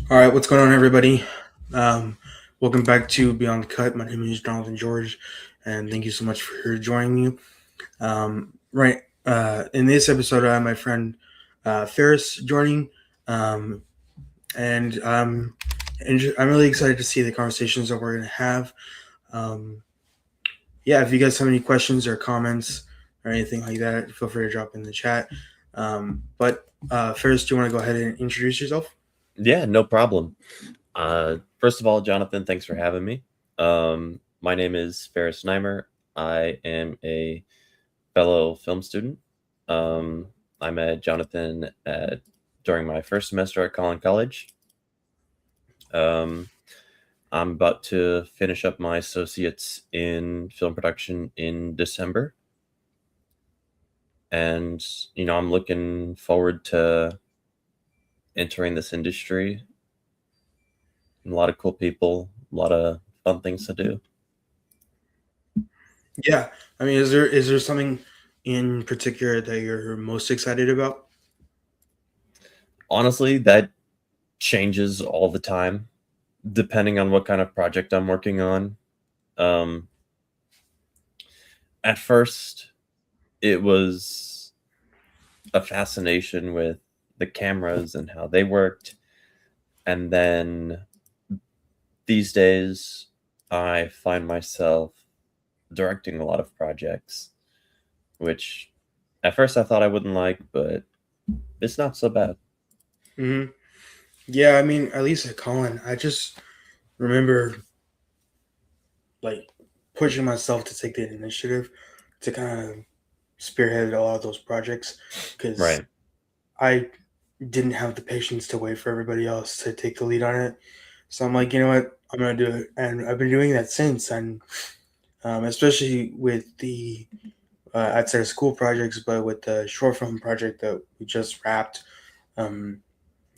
All right, what's going on, everybody? Um, Welcome back to Beyond the Cut. My name is Jonathan George, and thank you so much for joining me. In this episode, I have my friend Faris joining, um, and I'm really excited to see the conversations that we're going to have. Um, yeah, if you guys have any questions or comments or anything like that, feel free to drop in the chat. But Faris, do you want to go ahead and introduce yourself? Yeah, no problem. First of all, Jonathan, thanks for having me. My name is Faris Nimer. I am a fellow film student. Um, I met Jonathan during my first semester at Collin College. Um, I'm about to finish up my associates in film production in December. And, I'm looking forward to entering this industry. A lot of cool people, a lot of fun things to do. Yeah, I mean, is there something in particular that you're most excited about? Honestly, that changes all the time depending on what kind of project I'm working on. Um, at first, it was a fascination with the cameras and how they worked. And then these days, I find myself directing a lot of projects, which at first I thought I wouldn't like, but it's not so bad. hmm Yeah, I mean, at least at Colin, I just remember like pushing myself to take the initiative to kind of spearhead a lot of those projects because Right. I didn't have the patience to wait for everybody else to take the lead on it. So I'm like, you know what, I'm gonna do it, and I've been doing that since. And especially with the I'd say school projects, but with the short film project that we just wrapped, um,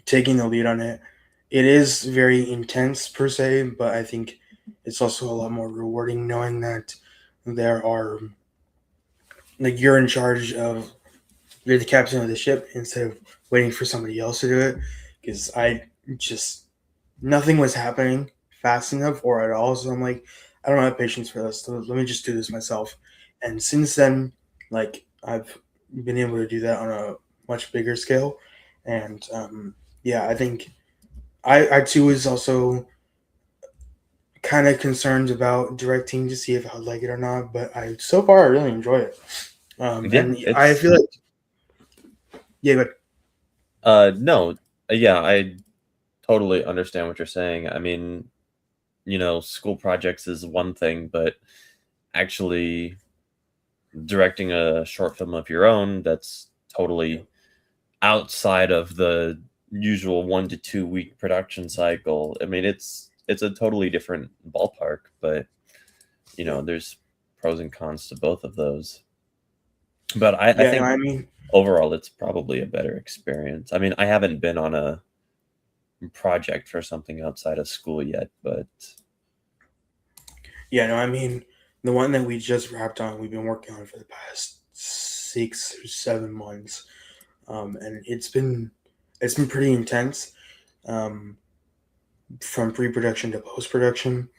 taking the lead on it. It is very intense per se, but I think it's also a lot more rewarding knowing that there are like you're in charge of you're the captain of the ship instead of waiting for somebody else to do it. Because I just nothing was happening fast enough or at all, so I'm like, I don't have patience for this. So let me just do this myself. And since then, like I've been able to do that on a much bigger scale, and yeah, I think I too was also kind of concerned about directing to see if I would like it or not, but I so far I really enjoy it. Yeah, And I it's feel like yeah, but no, yeah, I totally understand what you're saying. I mean, school projects is one thing, but actually directing a short film of your own, that's totally outside of the usual 1 to 2 week production cycle. I mean, it's a totally different ballpark, but there's pros and cons to both of those. But I yeah, no, think I mean, overall it's probably a better experience. I mean, I haven't been on a project for something outside of school yet, but yeah, no, I mean, the one that we just wrapped on, we've been working on for the past 6 or 7 months, and it's been pretty intense, um, from pre-production to post-production.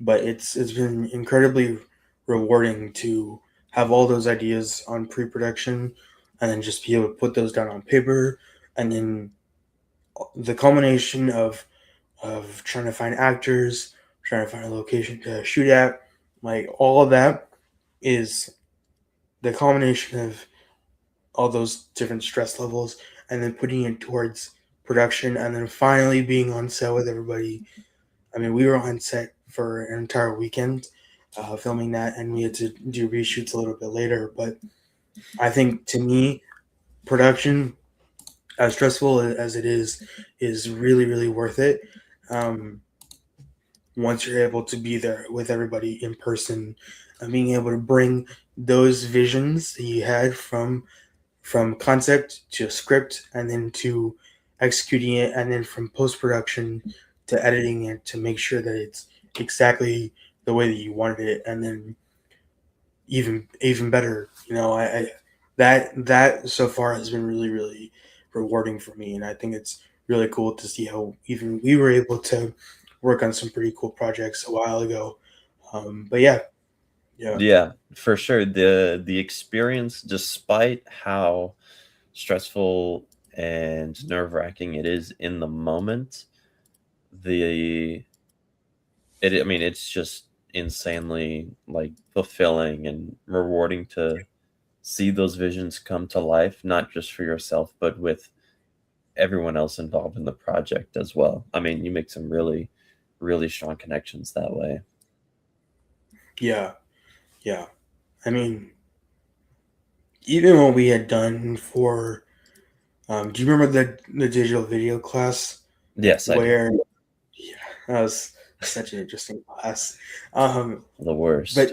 But it's been incredibly rewarding to have all those ideas on pre-production and then just be able to put those down on paper, and then the culmination of trying to find actors, trying to find a location to shoot at, like all of that is the culmination of all those different stress levels, and then putting it towards production, and then finally being on set with everybody. I mean, we were on set for an entire weekend filming that, and we had to do reshoots a little bit later. But I think to me, production, as stressful as it is really, really worth it. Um, Once you're able to be there with everybody in person and being able to bring those visions that you had from concept to script and then to executing it, and then from post production to editing it to make sure that it's exactly the way that you wanted it, and then even better, I that so far has been really, really rewarding for me, and I think it's really cool to see how even we were able to work on some pretty cool projects a while ago. But yeah, yeah, Yeah, for sure. The experience, despite how stressful and nerve-wracking it is in the moment, the I mean, it's just insanely like fulfilling and rewarding to see those visions come to life, not just for yourself, but with everyone else involved in the project as well. I mean, you make some really, really strong connections that way. yeah, yeah. I mean, even what we had done for, do you remember the digital video class Yes, I do. where, yeah, that was such an interesting class. Um, The but worst.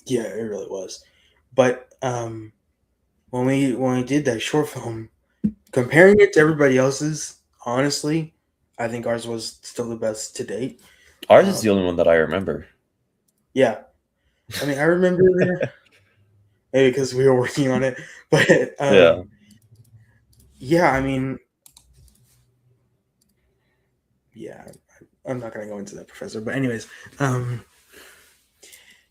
yeah, it really was. But when we did that short film, comparing it to everybody else's, honestly, I think ours was still the best to date. Ours is the Um, only one that I remember. yeah, I mean, I remember maybe because we were working on it, but Yeah. yeah, I mean, yeah, I'm not gonna go into that, Professor. But anyways, um,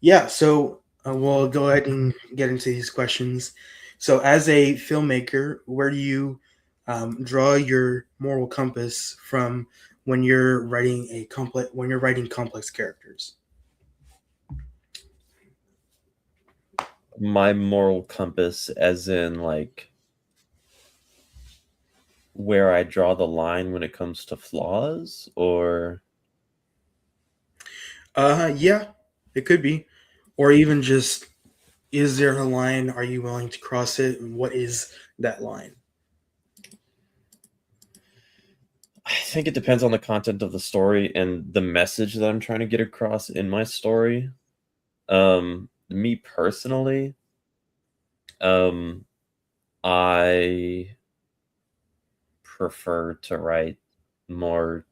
yeah, so we'll go ahead and get into these questions. So, as a filmmaker, where do you draw your moral compass from when you're writing complex characters? My moral compass, as in like where I draw the line when it comes to flaws, or Yeah, it could be, or even just, is there a line? Are you willing to cross it? And what is that line? I think it depends on the content of the story and the message that I'm trying to get across in my story. Me personally, um, I prefer to write more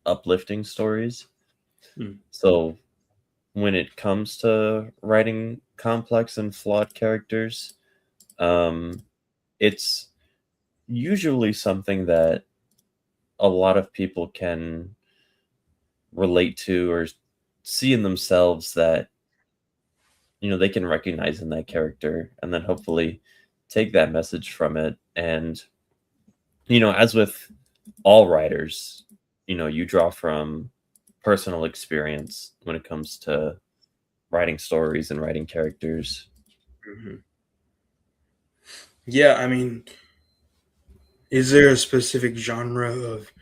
uplifting stories. Hmm. So when it comes to writing complex and flawed characters, um, it's usually something that a lot of people can relate to or see in themselves that they can recognize in that character, and then hopefully take that message from it. And as with all writers, you draw from personal experience when it comes to writing stories and writing characters. Hmm. Yeah, I mean, is there a specific genre of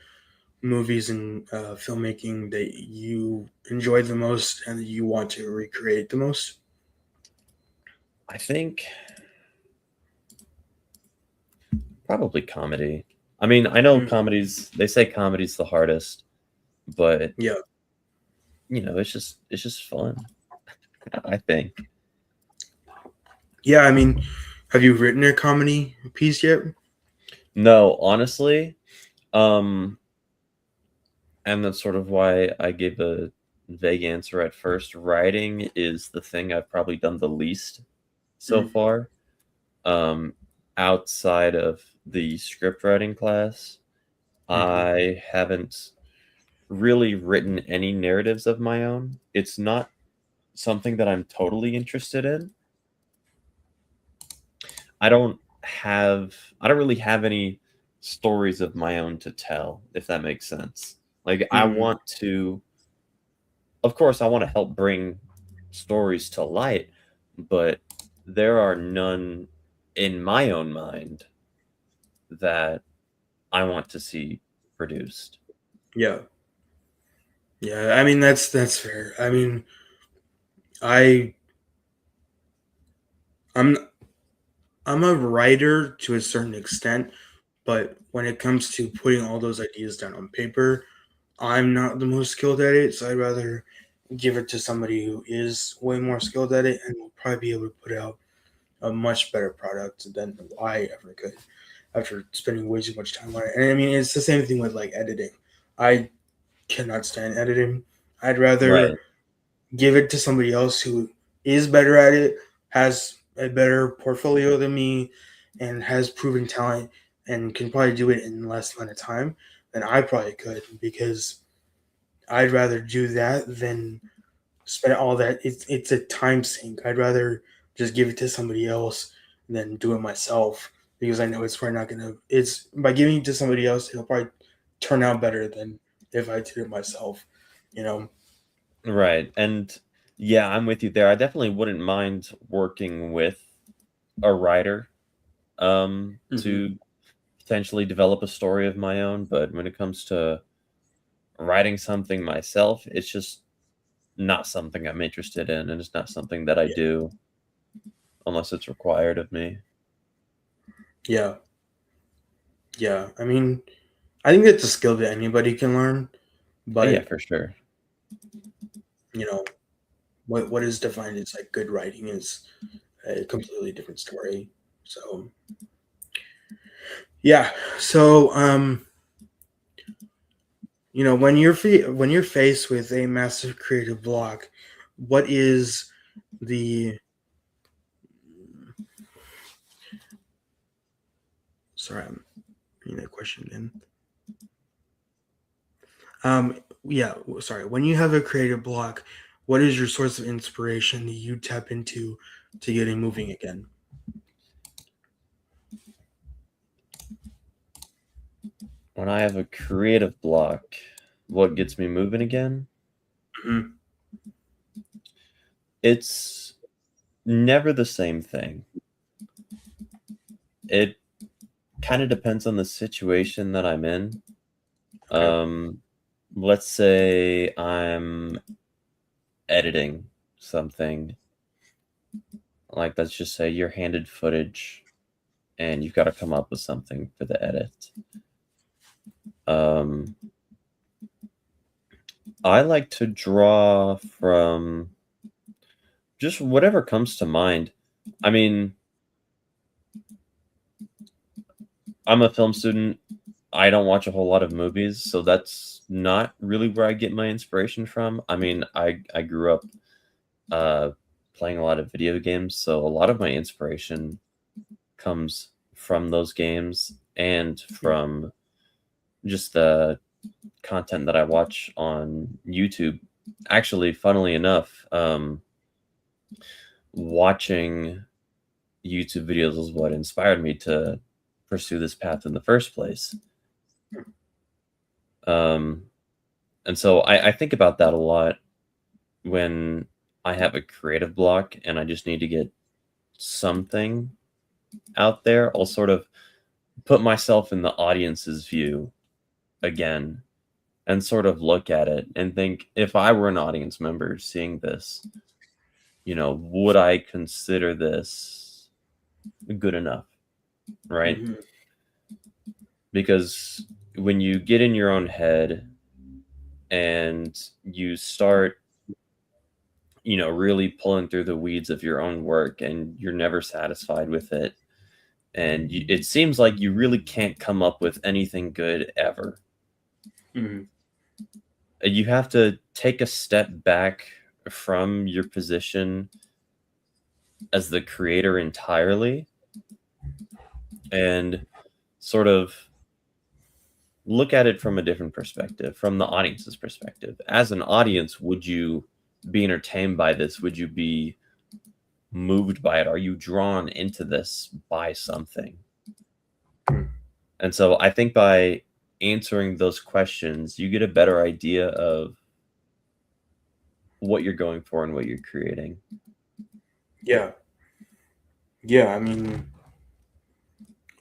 movies and filmmaking that you enjoy the most and that you want to recreate the most? I think probably comedy. I mean, I know Mm, comedies, they say comedy's the hardest, but yeah, it's just fun, I think. yeah. I mean, have you written a comedy piece yet? No, honestly, um and that's sort of why I gave a vague answer at first. Writing is the thing I've probably done the least so Mm, far, um, outside of the script writing class. hmm. I haven't really written any narratives of my own. It's not something that I'm totally interested in. I don't really have any stories of my own to tell, if that makes sense. Like Mm, of course, I want to help bring stories to light, but there are none in my own mind that I want to see produced. yeah, yeah. I mean, that's fair. I mean, I I'm I'm a writer to a certain extent, but when it comes to putting all those ideas down on paper, I'm not the most skilled at it. So I'd rather give it to somebody who is way more skilled at it and will probably be able to put out a much better product than I ever could after spending way too much time on it. And I mean, it's the same thing with like editing. I cannot stand editing. I'd rather Right. give it to somebody else who is better at it, has a better portfolio than me and has proven talent and can probably do it in less amount of time than I probably could, because I'd rather do that than spend all that. It's a time sink. I'd rather just give it to somebody else than do it myself, because I know it's probably not gonna. It's by giving it to somebody else, it'll probably turn out better than if I did it myself. You know. Right. And yeah, I'm with you there. I definitely wouldn't mind working with a writer Hmm. to potentially develop a story of my own, but when it comes to writing something myself, it's just not something I'm interested in, and it's not something that I Yeah. do unless it's required of me. Yeah. Yeah. I mean, I think it's a skill that anybody can learn, Yeah, but for sure. you know, what is defined as like good writing is a completely different story. So yeah. So when you're faced with a massive creative block, what is the sorry, I'm reading that question again. Yeah, sorry. When you have a creative block, what is your source of inspiration that you tap into to getting moving again? When I have a creative block, what gets me moving again? Hmm. It's never the same thing. It kind of depends on the situation that I'm in. Okay. Um, let's say I'm editing something, like let's just say you're handed footage and you've got to come up with something for the edit. Um, I like to draw from just whatever comes to mind. I mean, I'm a film student. I don't watch a whole lot of movies, so that's not really where I get my inspiration from. I mean, I grew up uh, playing a lot of video games, so a lot of my inspiration comes from those games and from just the content that I watch on YouTube. Actually, funnily enough, watching YouTube videos was what inspired me to pursue this path in the first place. Um, and so I think about that a lot when I have a creative block and I just need to get something out there. I'll sort of put myself in the audience's view again and sort of look at it and think, if I were an audience member seeing this, would I consider this good enough? Right? Hmm. Because when you get in your own head and you start, really pulling through the weeds of your own work and you're never satisfied with it, and it seems like you really can't come up with anything good ever. Hmm. You have to take a step back from your position as the creator entirely and sort of look at it from a different perspective, from the audience's perspective. As an audience, would you be entertained by this? Would you be moved by it? Are you drawn into this by something? And so I think by answering those questions, you get a better idea of what you're going for and what you're creating. Yeah. Yeah. I mean,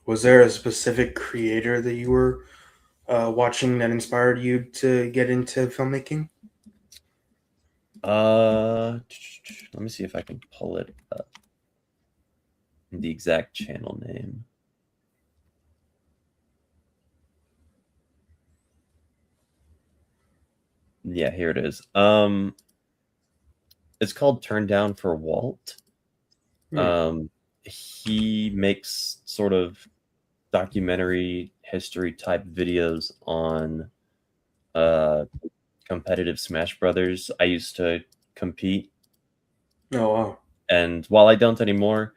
was there a specific creator that you were watching that inspired you to get into filmmaking? Let me see if I can pull it up. The exact channel name. Yeah, here it is. It's called Turn Down for Walt. Hmm. Um, he makes sort of documentary history type videos on uh competitive Smash Brothers. I used to compete, Oh wow. and while I don't anymore,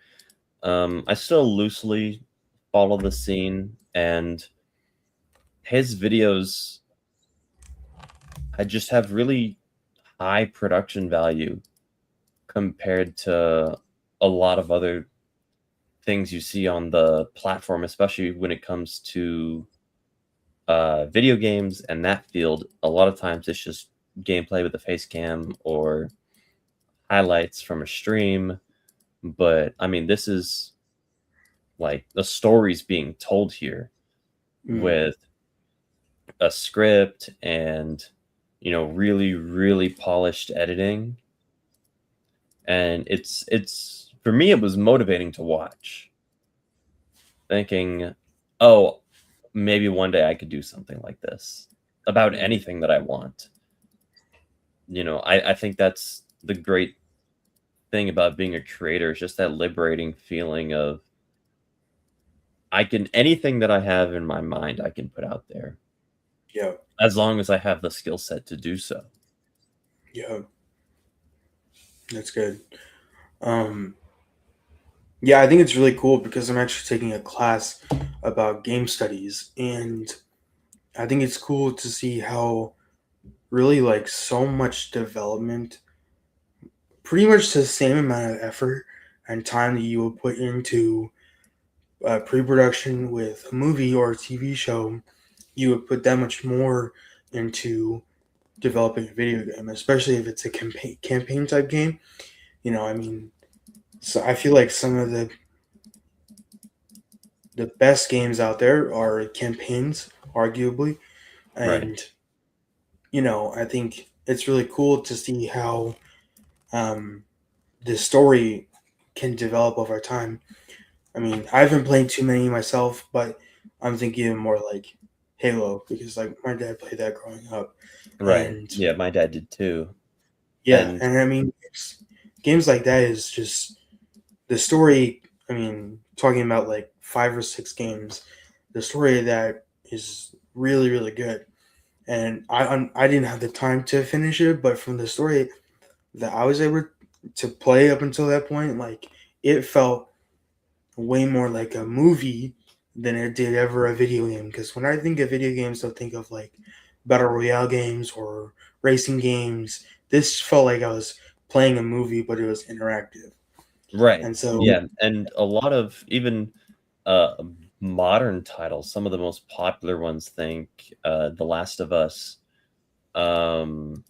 I still loosely follow the scene, and his videos, I just have really high production value compared to a lot of other things you see on the platform, especially when it comes to video games and that field. A lot of times it's just gameplay with a face cam or highlights from a stream. But I mean, this is like the stories being told here Mm. with a script and, really, really polished editing. And it's for me, it was motivating to watch, thinking, oh, maybe one day I could do something like this about Mm. anything that I want. I think that's the great thing about being a creator is just that liberating feeling of anything that I have in my mind, I can put out there Yeah. as long as I have the skill set to do so. Yeah. That's good. Um, yeah, I think it's really cool because I'm actually taking a class about game studies, and I think it's cool to see how really like so much development, pretty much the same amount of effort and time that you would put into pre-production with a movie or a TV show, you would put that much more into developing a video game, especially if it's a campaign type game. I mean, so I feel like some of the best games out there are campaigns, arguably, Right. and I think it's really cool to see how um, the story can develop over time. I mean, I haven't played too many myself, but I'm thinking more like Halo because like my dad played that growing up, Right. and Yeah, my dad did too. yeah, And and I mean games like that is just the story. I mean, talking about like 5 or 6 games, the story of that is really really good, and I didn't have the time to finish it, but from the story that I was able to play up until that point, like it felt way more like a movie than it did ever a video game. Because when I think of video games, I think of like battle royale games or racing games. This felt like I was playing a movie, but it was interactive. right. And so, Yeah, and a lot of even uh modern titles, some of the most popular ones, think The Last of Us, um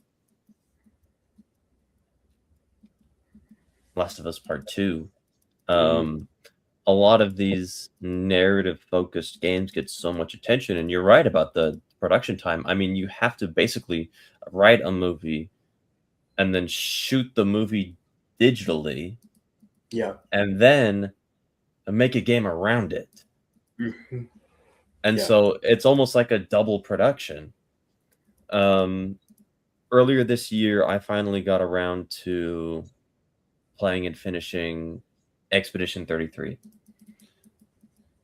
Last of Us Part 2. mm, Um a lot of these narrative focused games get so much attention, and you're right about the production time. I mean, you have to basically write a movie and then shoot the movie digitally yeah, and then make a game around it. mhm, And yeah, so it's almost like a double production. Um, Earlier this year, I finally got around to playing and finishing Expedition 33.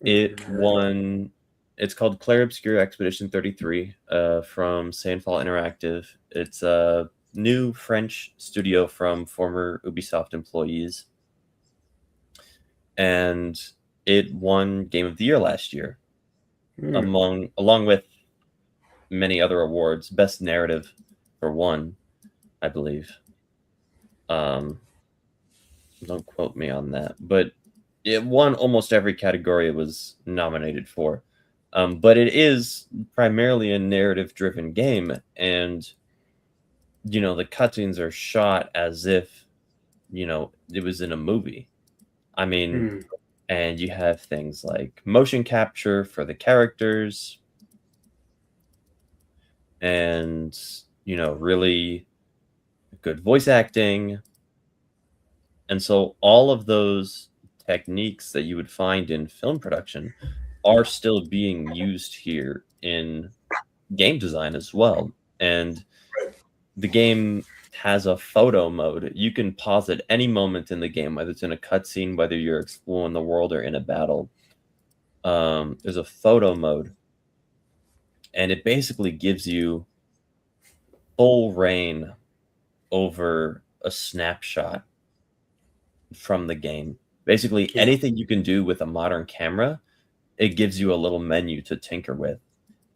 It heard of it. won. It's called Clair Obscur Expedition 33 from Sandfall Interactive. It's a new French studio from former Ubisoft employees, and it won Game of the Year last year, Mm, along with many other awards. Best Narrative for one, I believe. Um, don't quote me on that, but it won almost every category it was nominated for. But it is primarily a narrative-driven game, and the cutscenes are shot as if it was in a movie. I mean, mm, and you have things like motion capture for the characters, and really good voice acting. And so all of those techniques that you would find in film production are still being used here in game design as well. And right. the game has a photo mode. You can pause at any moment in the game, whether it's in a cutscene, whether you're exploring the world or in a battle. There's a photo mode, and it basically gives you full reign over a snapshot from the game, Basically, Yeah. anything you can do with a modern camera, it gives you a little menu to tinker with.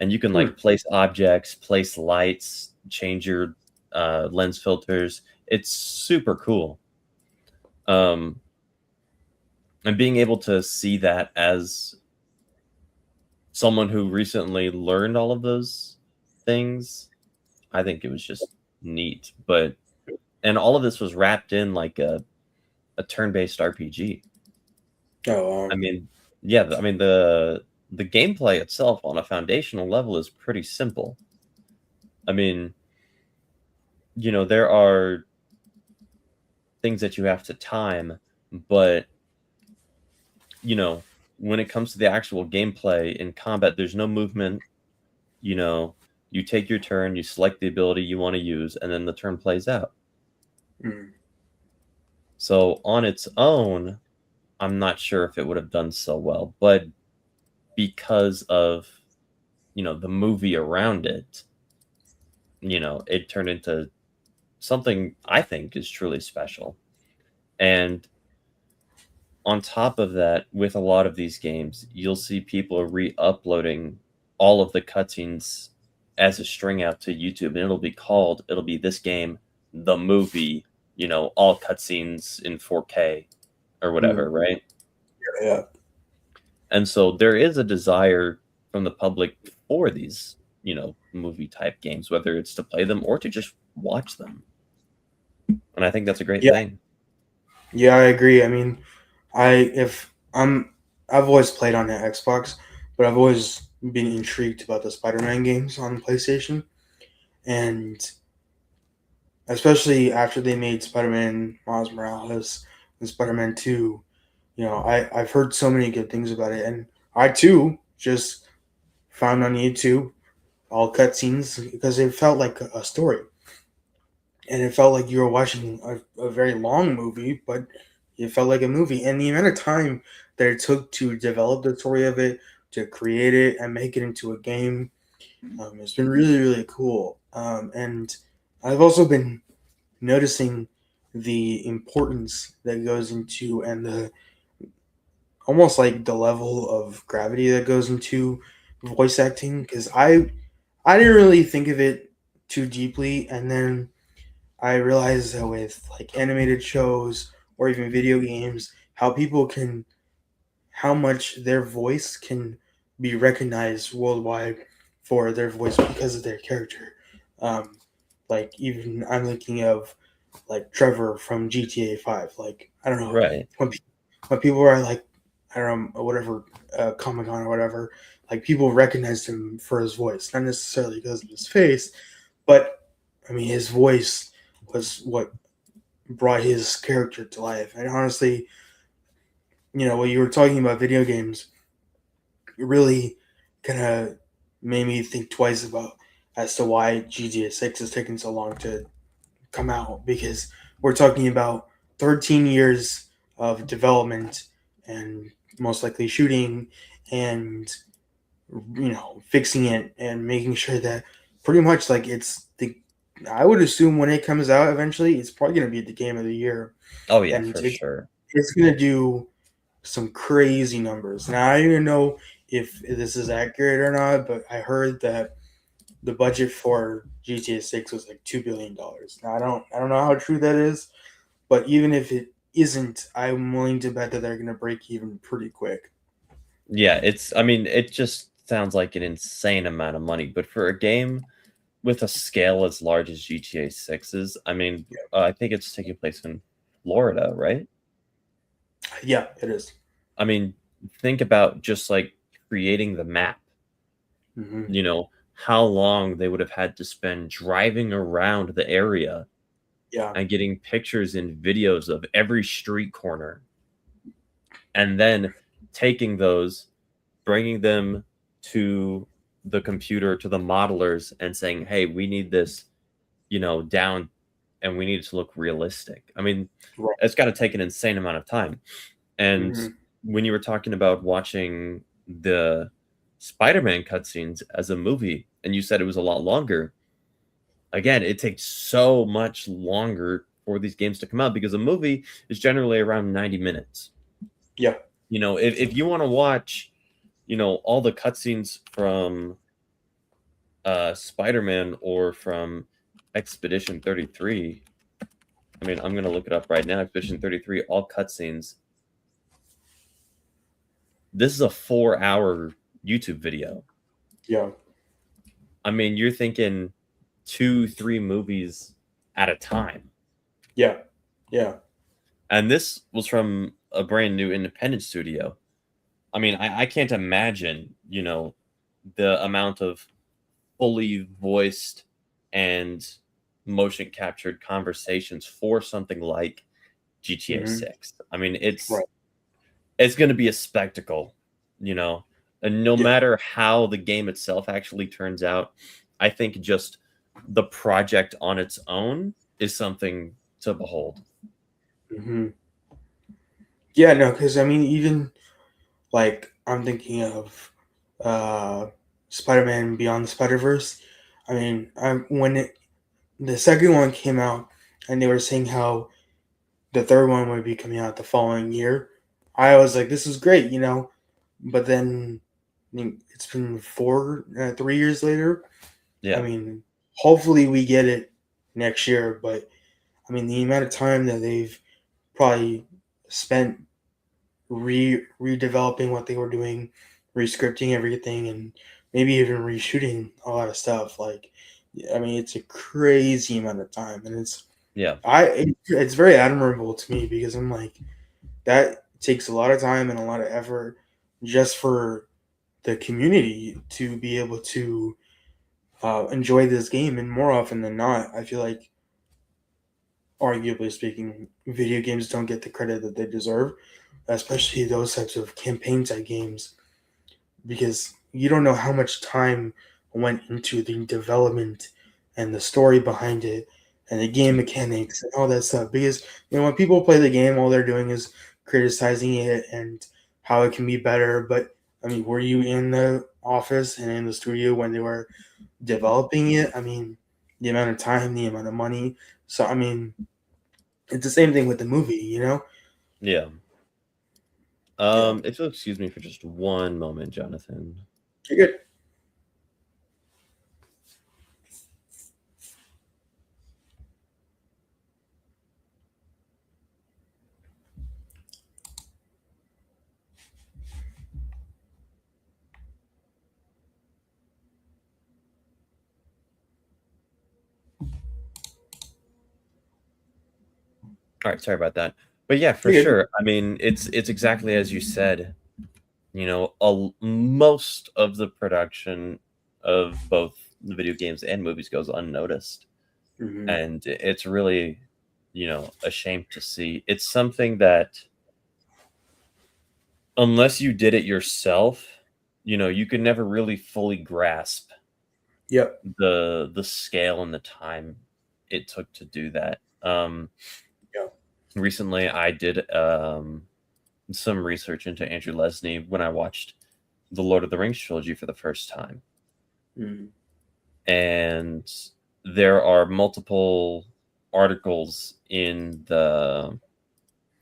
And you can Hmm. like place objects, place lights, change your lens filters. It's super cool. Um, and being able to see that as someone who recently learned all of those things, I think it was just neat. But and all of this was wrapped in like a turn-based RPG. Oh, I mean, yeah, I mean the gameplay itself on a foundational level is pretty simple. I mean, there are things that you have to time, but you know, when it comes to the actual gameplay in combat, there's no movement. You know, you take your turn, you select the ability you want to use, and then the turn plays out. mm, So on its own, I'm not sure if it would have done so well, but because of the movie around it, it turned into something I think is truly special. And on top of that, with a lot of these games, you'll see people re-uploading all of the cutscenes as a string out to YouTube, and it'll be this game, the movie, all cutscenes in 4K or mm, whatever, right? yeah. And so there is a desire from the public for these, movie type games, whether it's to play them or to just watch them. And I think that's a great Yeah. thing. Yeah, I agree. I mean, if I've always played on the Xbox, but I've always been intrigued about the Spider-Man games on PlayStation, and especially after they made Spider-Man Miles Morales and Spider-Man 2, I've heard so many good things about it, and I too just found on YouTube all cutscenes because it felt like a story, and it felt like you were watching a very long movie, but it felt like a movie. And the amount of time that it took to develop the story of it, to create it, and make it into a game, it's been really, really cool. And I've also been noticing the importance that goes into and the almost like the level of gravity that goes into voice acting because I didn't really think of it too deeply, and then I realized that with like animated shows or even video games, how much their voice can be recognized worldwide for their voice because of their character. Um, like even I'm thinking of like Trevor from GTA 5. Like I don't know Right. when when people are like I don't know whatever Comic Con or whatever, like people recognized him for his voice, not necessarily because of his face, but I mean his voice was what brought his character to life. And honestly, when you were talking about video games, it really kind of made me think twice about as to why GTA 6 is taking so long to come out because we're talking about 13 years of development and most likely shooting and fixing it and making sure that pretty much like it's the I would assume when it comes out eventually it's probably going to be the game of the year Oh yeah, and for sure. it's going to do some crazy numbers. Now I don't even know if this is accurate or not, but I heard that the budget for GTA 6 was like $2 billion. Now I don't know how true that is, but even if it isn't, I'm willing to bet that they're gonna break even pretty quick. Yeah, I mean, it just sounds like an insane amount of money, but for a game with a scale as large as GTA 6's, I mean, I think it's taking place in Florida, right? Yeah, it is. I mean, think about just like creating the map, Mm-hmm. how long they would have had to spend driving around the area Yeah, and getting pictures and videos of every street corner, and then taking those, bringing them to the computer, to the modelers, and saying, hey, we need this, down, and we need it to look realistic. I mean, right. it's got to take an insane amount of time. And Mm-hmm. when you were talking about watching the Spider-Man cutscenes as a movie, and you said it was a lot longer, again, it takes so much longer for these games to come out because a movie is generally around 90 minutes. Yeah. If you want to watch, all the cutscenes from Spider-Man or from Expedition 33. I mean, I'm gonna look it up right now. Expedition 33, all cutscenes. This is a 4-hour YouTube video. Yeah. I mean, you're thinking 2, 3 movies at a time. Yeah. Yeah. And this was from a brand new independent studio. I mean, I can't imagine, the amount of fully voiced and motion captured conversations for something like GTA Hmm. 6. I mean, it's Right. it's going to be a spectacle, you know. And no Yeah. matter how the game itself actually turns out, I think just the project on its own is something to behold. Hmm. Yeah. No, because I mean, even like I'm thinking of uh, Spider-Man Beyond the Spider-Verse. I mean, the second one came out, and they were saying how the third one would be coming out the following year. I was like, this is great. But then I mean, it's been 3 years later. I Yeah. mean, hopefully we get it next year. But I mean, the amount of time that they've probably spent redeveloping what they were doing, rescripting everything, and maybe even reshooting a lot of stuff. Like, I mean, it's a crazy amount of time, and Yeah. it's very admirable to me because I'm like that takes a lot of time and a lot of effort just for the community to be able to enjoy this game. And more often than not, I feel like, arguably speaking, video games don't get the credit that they deserve, especially those types of campaign type games, because you don't know how much time went into the development and the story behind it and the game mechanics and all that stuff. Because when people play the game, all they're doing is criticizing it and how it can be better. But I mean, were you in the office and in the studio when they were developing it? I mean, the amount of time, the amount of money. So I mean, it's the same thing with the movie. Yeah. Yeah, If you'll excuse me for just one moment, Jonathan. you're good. All right, sorry about that. But yeah, for You're good. sure. I mean, it's exactly as you said. Most of the production of both the video games and movies goes unnoticed, Hmm. and it's really, a shame to see. It's something that unless you did it yourself, you could never really fully grasp Yep. the scale and the time it took to do that. Yeah. Recently, I did some research into Andrew Lesney when I watched the Lord of the Rings trilogy for the first time. Hmm. And there are multiple articles in the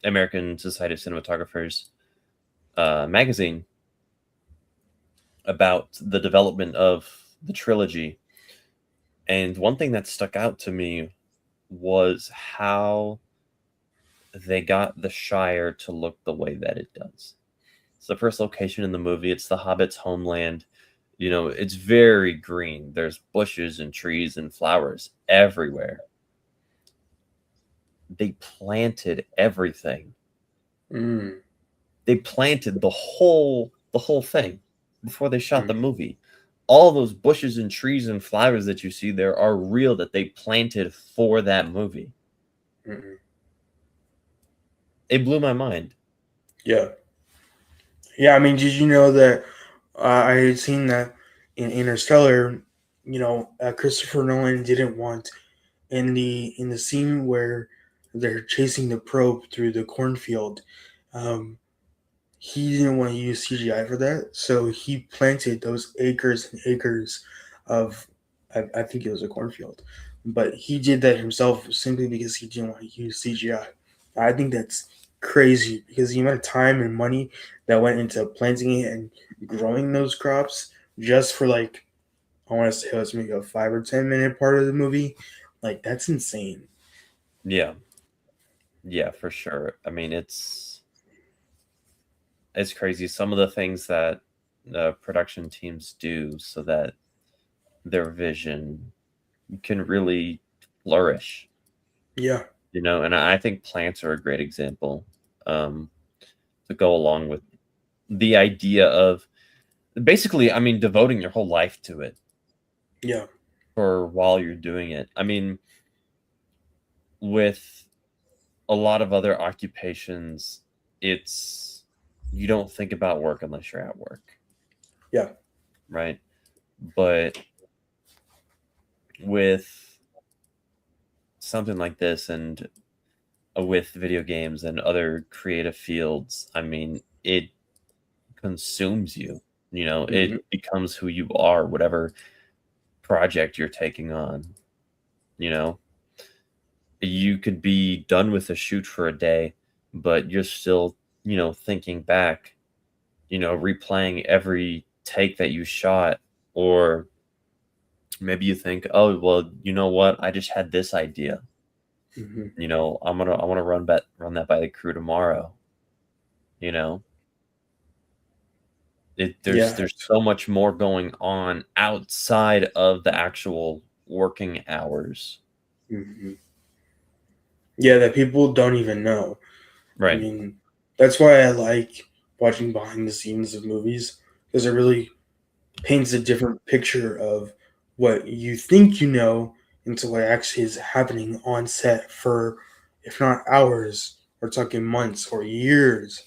American Society of Cinematographers magazine about the development of the trilogy. And one thing that stuck out to me was how they got the Shire to look the way that it does. It's the first location in the movie. It's the Hobbit's homeland. It's very green. There's bushes and trees and flowers everywhere. They planted everything. Mm. They planted the whole thing before they shot the Mm. movie. All those bushes and trees and flowers that you see there are real that they planted for that movie. Mm. It blew my mind. Yeah. Yeah, I mean, did you know that I had seen that in Interstellar, Christopher Nolan didn't want in the scene where they're chasing the probe through the cornfield. Um, he didn't want to use CGI for that, so he planted those acres and acres of, I think it was a cornfield, but he did that himself simply because he didn't want to use CGI. I think that's crazy because the amount of time and money that went into planting it and growing those crops just for like I want to say it was maybe a 5 or 10 minute part of the movie. Like that's insane. Yeah, yeah, for sure. I mean, it's crazy some of the things that production teams do so that their vision can really flourish. Yeah. And I think plants are a great example, um, to go along with the idea of basically, I mean, devoting your whole life to it Yeah. for while you're doing it. I mean, with a lot of other occupations, it's you don't think about work unless you're at work, Yeah. right? But with something like this and with video games and other creative fields, I mean, it consumes you. It Hmm. becomes who you are, whatever project you're taking on. You know, you could be done with a shoot for a day, but you're still, thinking back, replaying every take that you shot, or maybe you think, oh, well, you know what? I just had this idea. Hmm. I want to run that by the crew tomorrow. You know, Yeah. there's so much more going on outside of the actual working hours. Hmm. Yeah, that people don't even know. I Right. mean, that's why I like watching behind the scenes of movies because it really paints a different picture of what you think you know into what actually is happening on set for, if not hours, we're talking months or years.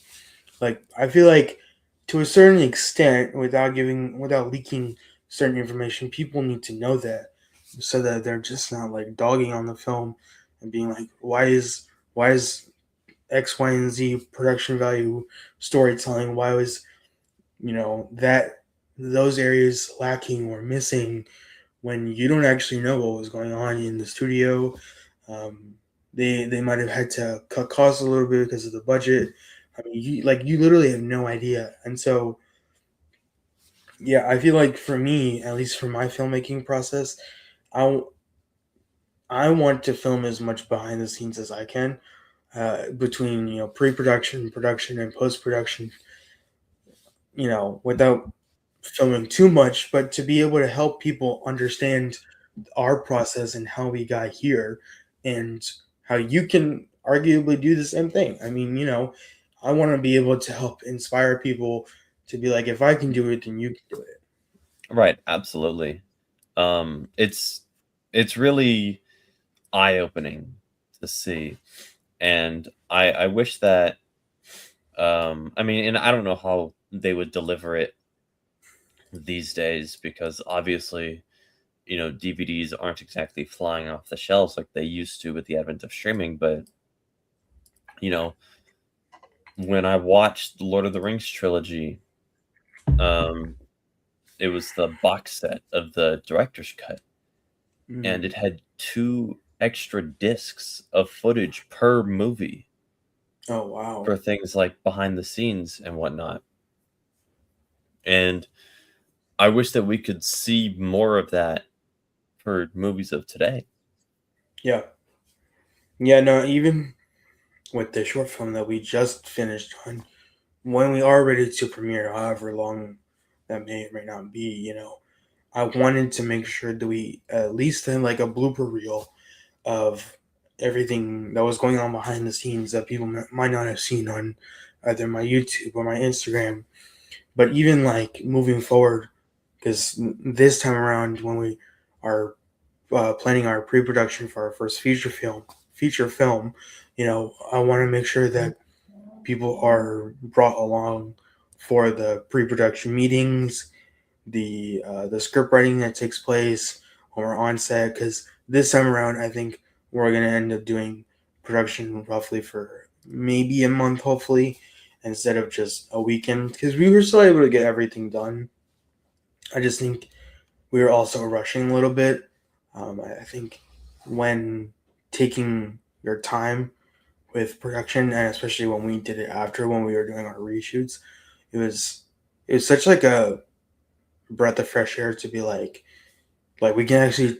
Like I feel like to a certain extent, without leaking certain information, people need to know that so that they're just not like dogging on the film and being like, why is X, Y, and Z production value storytelling? Why was that those areas lacking or missing when you don't actually know what was going on in the studio? Um, they might have had to cut costs a little bit because of the budget. I mean, you literally have no idea, and so yeah, I feel like for me, at least for my filmmaking process, I I want to film as much behind the scenes as I can between pre-production, production, and post-production. Without filming too much, but to be able to help people understand our process and how we got here and how you can arguably do the same thing. I mean, I want to be able to help inspire people to be like, if I can do it, then you can do it. Right, absolutely. It's really eye-opening to see, and I wish that, I mean, and I don't know how they would deliver it these days because obviously, DVDs aren't exactly flying off the shelves like they used to with the advent of streaming. But you know, when I watched the Lord of the Rings trilogy, um, it was the box set of the director's cut, and it Mm. had two extra discs of footage per movie Oh wow. for things like behind the scenes and whatnot. And I wish that we could see more of that for movies of today. Yeah. Yeah. No. Even with the short film that we just finished on, when we are ready to premiere, however long that may or may not be, I wanted to make sure that we at least had like a blooper reel of everything that was going on behind the scenes that people might not have seen on either my YouTube or my Instagram. But even like moving forward, because this time around when we are planning our pre-production for our first feature film, I want to make sure that people are brought along for the pre-production meetings, the script writing that takes place when we're on set. Because this time around, I think we're gonna end up doing production roughly for maybe a month, hopefully, instead of just a weekend. Because we were still able to get everything done. I just think we were also rushing a little bit. I think when taking your time with production, and especially when we did it after when we were doing our reshoots. It was it was such like a breath of fresh air to be like we can actually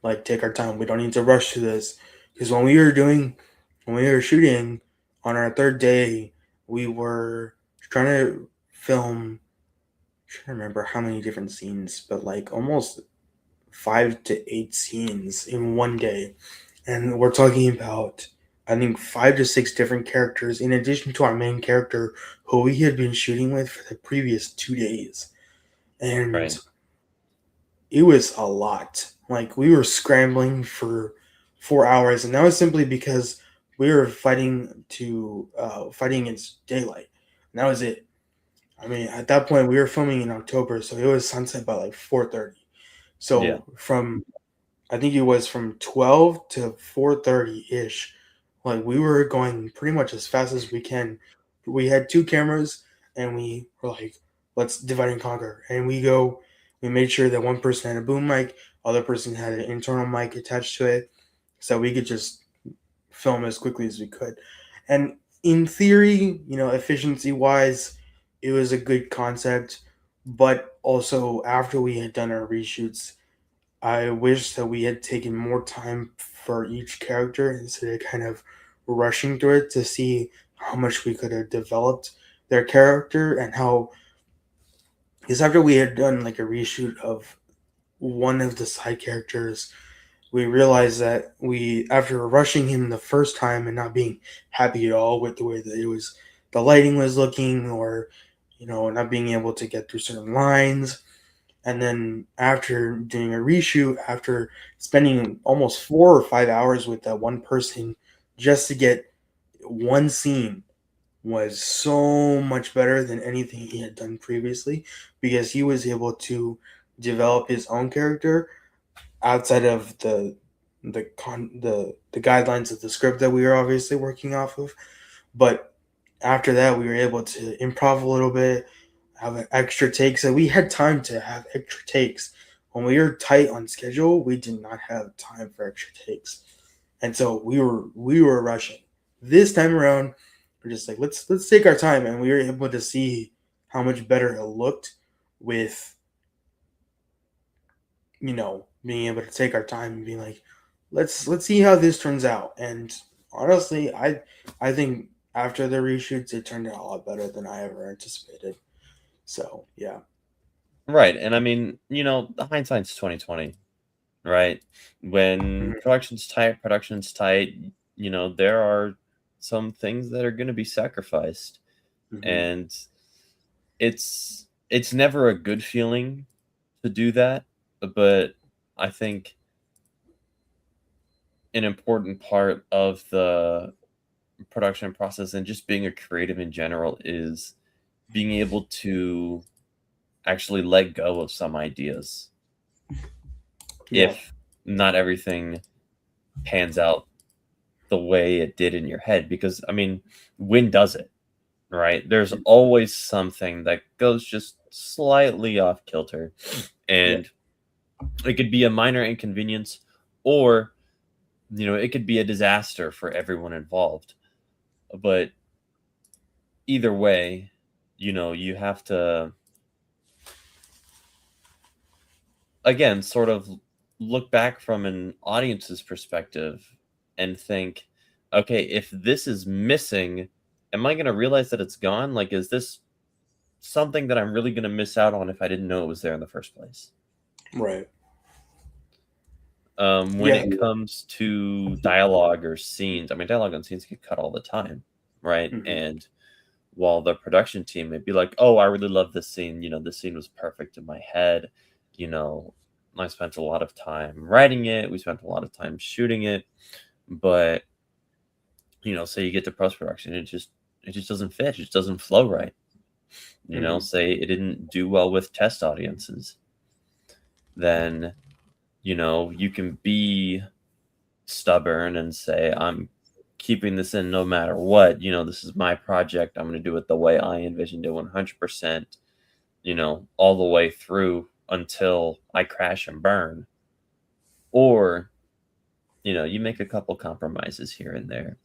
like take our time. We don't need to rush to this because when we were shooting on our third day, we were trying to film. I'm trying to remember how many different scenes, but like almost 5 to 8 scenes in one day, and we're talking about I think 5 to 6 different characters in addition to our main character who we had been shooting with for the previous 2 days, and Right. it was a lot. Like we were scrambling for 4 hours, and that was simply because we were fighting against daylight, and that was it. I mean, at that point, we were filming in October, so it was sunset by like 4:30. Yeah. So from I think it was from 12 to 4:30 ish. Like we were going pretty much as fast as we can. We had two cameras and we were like, let's divide and conquer. And we made sure that one person had a boom mic, other person had an internal mic attached to it, so we could just film as quickly as we could. And in theory, efficiency wise, it was a good concept. But also after we had done our reshoots, I wish that we had taken more time for each character instead of kind of rushing through it to see how much we could have developed their character and how. Because after we had done like a reshoot of one of the side characters, we realized that after rushing him the first time and not being happy at all with the way that the lighting was looking, or not being able to get through certain lines, and then after doing a reshoot, after spending almost 4 or 5 hours with that one person just to get one scene, was so much better than anything he had done previously because he was able to develop his own character outside of the guidelines of the script that we were obviously working off of. But after that, we were able to improv a little bit, have extra takes, and we had time to have extra takes. When we were tight on schedule, we did not have time for extra takes, and so we were rushing. This time around, we're just like let's take our time, and we were able to see how much better it looked with being able to take our time and being like, let's see how this turns out. And honestly, I think after the reshoots, it turned out a lot better than I ever anticipated. So yeah. Right. And I mean, the hindsight's 2020, right? When Mhm. production's tight, there are some things that are going to be sacrificed. Mhm. And it's never a good feeling to do that, but I think an important part of the production process and just being a creative in general is being able to actually let go of some ideas Yeah. if not everything pans out the way it did in your head. Because I mean, when does it, right? There's always something that goes just slightly off kilter, Yeah. and it could be a minor inconvenience, or it could be a disaster for everyone involved. But either way, you have to, again, sort of look back from an audience's perspective and think, okay, if this is missing, am I going to realize that it's gone? Like, is this something that I'm really going to miss out on if I didn't know it was there in the first place? Right. When Yeah. it comes to dialogue or scenes, I mean, dialogue and scenes get cut all the time, right? Mhm. And while the production team may be like, oh, I really love this scene, this scene was perfect in my head, you know, I spent a lot of time writing it, we spent a lot of time shooting it, but say you get to post production, it just doesn't fit, it just doesn't flow right. Mhm. Say it didn't do well with test audiences, then you can be stubborn and say, I'm keeping this in no matter what. This is my project. I'm going to do it the way I envisioned it 100%, all the way through until I crash and burn. Or you make a couple compromises here and there,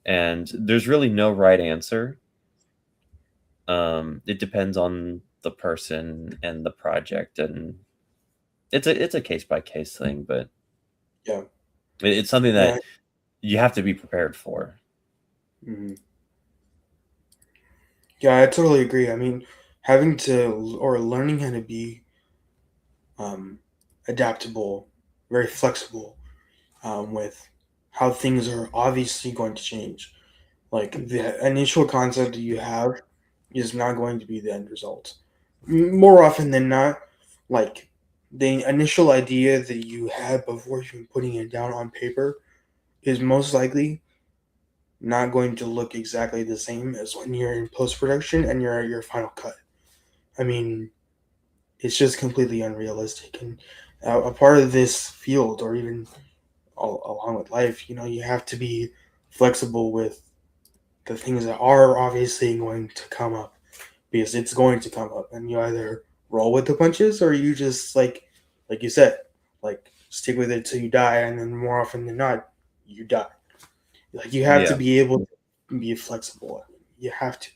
and there's really no right answer. It depends on the person and the project, and it's a case by case thing, but Yeah. it's something Yeah. that you have to be prepared for. Mhm. Yeah, I totally agree. I mean, having to or learning how to be um, adaptable, very flexible with how things are obviously going to change. Like the initial concept that you have is not going to be the end result. More often than not, like the initial idea that you had before even putting it down on paper is most likely not going to look exactly the same as when you're in post production and you're at your final cut. I mean, it's just completely unrealistic. And a part of this field, or even along with life, you have to be flexible with the things that are obviously going to come up because it's going to come up, and you either roll with the punches or you just like you said, like stick with it till you die, and then more often than not, you die. Like you have to Yeah. be able to be flexible. You have to.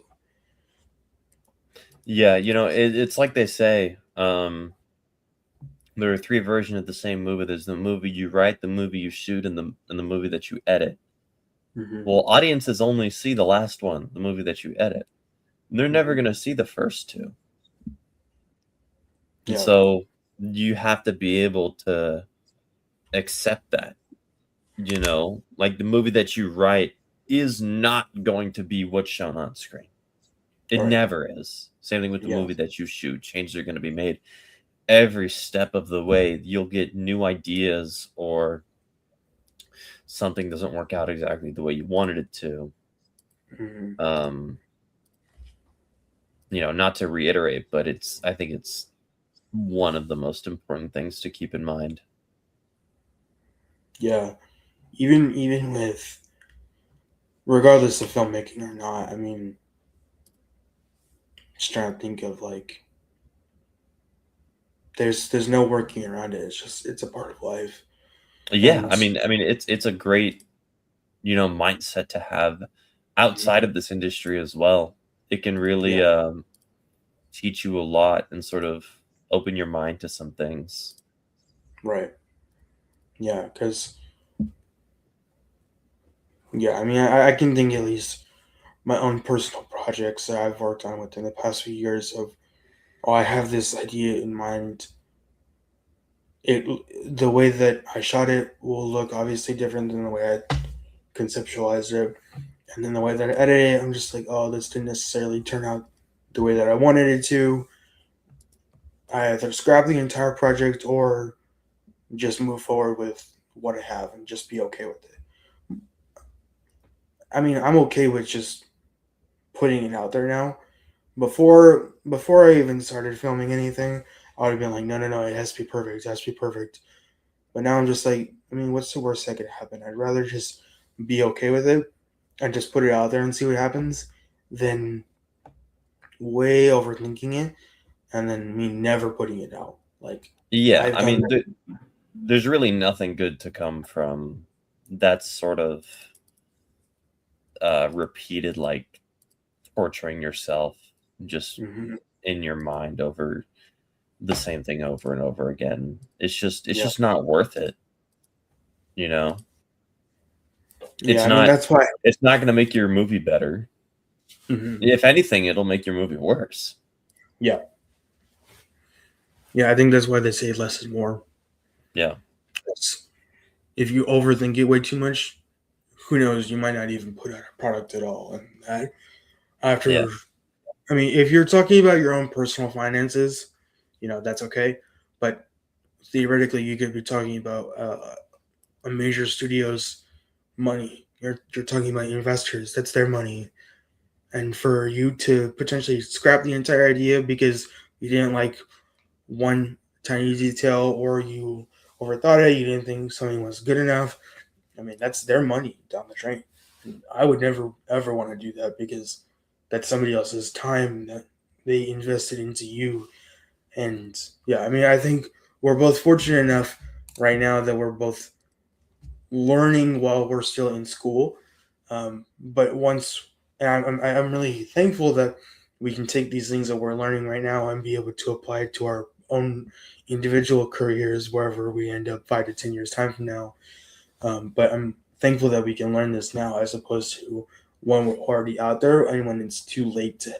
Yeah, it's like they say, there are three versions of the same movie. There's the movie you write, the movie you shoot, and the movie that you edit. Hmm. Well, audiences only see the last one, the movie that you edit. They're never Hmm. going to see the first two. And Yeah. so you have to be able to accept that, like the movie that you write is not going to be what's shown on screen. It Right. never is. Same thing with the Yeah. movie that you shoot. Changes are going to be made every step of the way. You'll get new ideas, or something doesn't work out exactly the way you wanted it to. Hmm. Um, not to reiterate, but I think it's one of the most important things to keep in mind. Yeah. Even with regardless of filmmaking or not, I mean, just trying to think of like there's no working around it. It's a part of life. Yeah, And I mean, it's a great, mindset to have outside mhm, of this industry as well. It can really yeah, teach you a lot and sort of open your mind to some things. right. Yeah, because yeah, I mean, I can think at least my own personal projects that I've worked on within the past few years of, oh, I have this idea in mind. It the way that I shot it will look obviously different than the way I conceptualized it, and then the way that I edited it, I'm just like, oh, this didn't necessarily turn out the way that I wanted it to. I either scrap the entire project or just move forward with what I have and just be okay with it. I mean, I'm okay with just putting it out there now. Before I even started filming anything, I would have been like, no, no, no, it has to be perfect. It has to be perfect. But now I'm just like, I mean, what's the worst that could happen? I'd rather just be okay with it and just put it out there and see what happens than way overthinking it and then me never putting it out. Like Yeah, I've I done mean, that. there's really nothing good to come from that sort of repeated, like, torturing yourself just Hmm. in your mind over the same thing over and over again. It's Yeah, just not worth it, you know? yeah. It's I mean, not that's why. it's not gonna make your movie better. Mhm. If anything, it'll make your movie worse. Yeah, yeah. I think that's why they say less is more. Yeah. It's- If you overthink it way too much, who knows? You might not even put out a product at all. And that Yeah. after, I mean, if you're talking about your own personal finances, that's okay. But theoretically, you could be talking about a major studio's money. You're talking about investors. That's their money, and for you to potentially scrap the entire idea because you didn't like one tiny detail or you overthought it, you didn't think something was good enough. I mean, that's their money down the drain. And I would never ever want to do that because that's somebody else's time that they invested into you. And yeah, I mean, I think we're both fortunate enough right now that we're both learning while we're still in school. But once, and I'm really thankful that we can take these things that we're learning right now and be able to apply it to our own individual careers wherever we end up 5 to 10 years time from now. But I'm thankful that we can learn this now as opposed to when we're already out there and when it's too late to,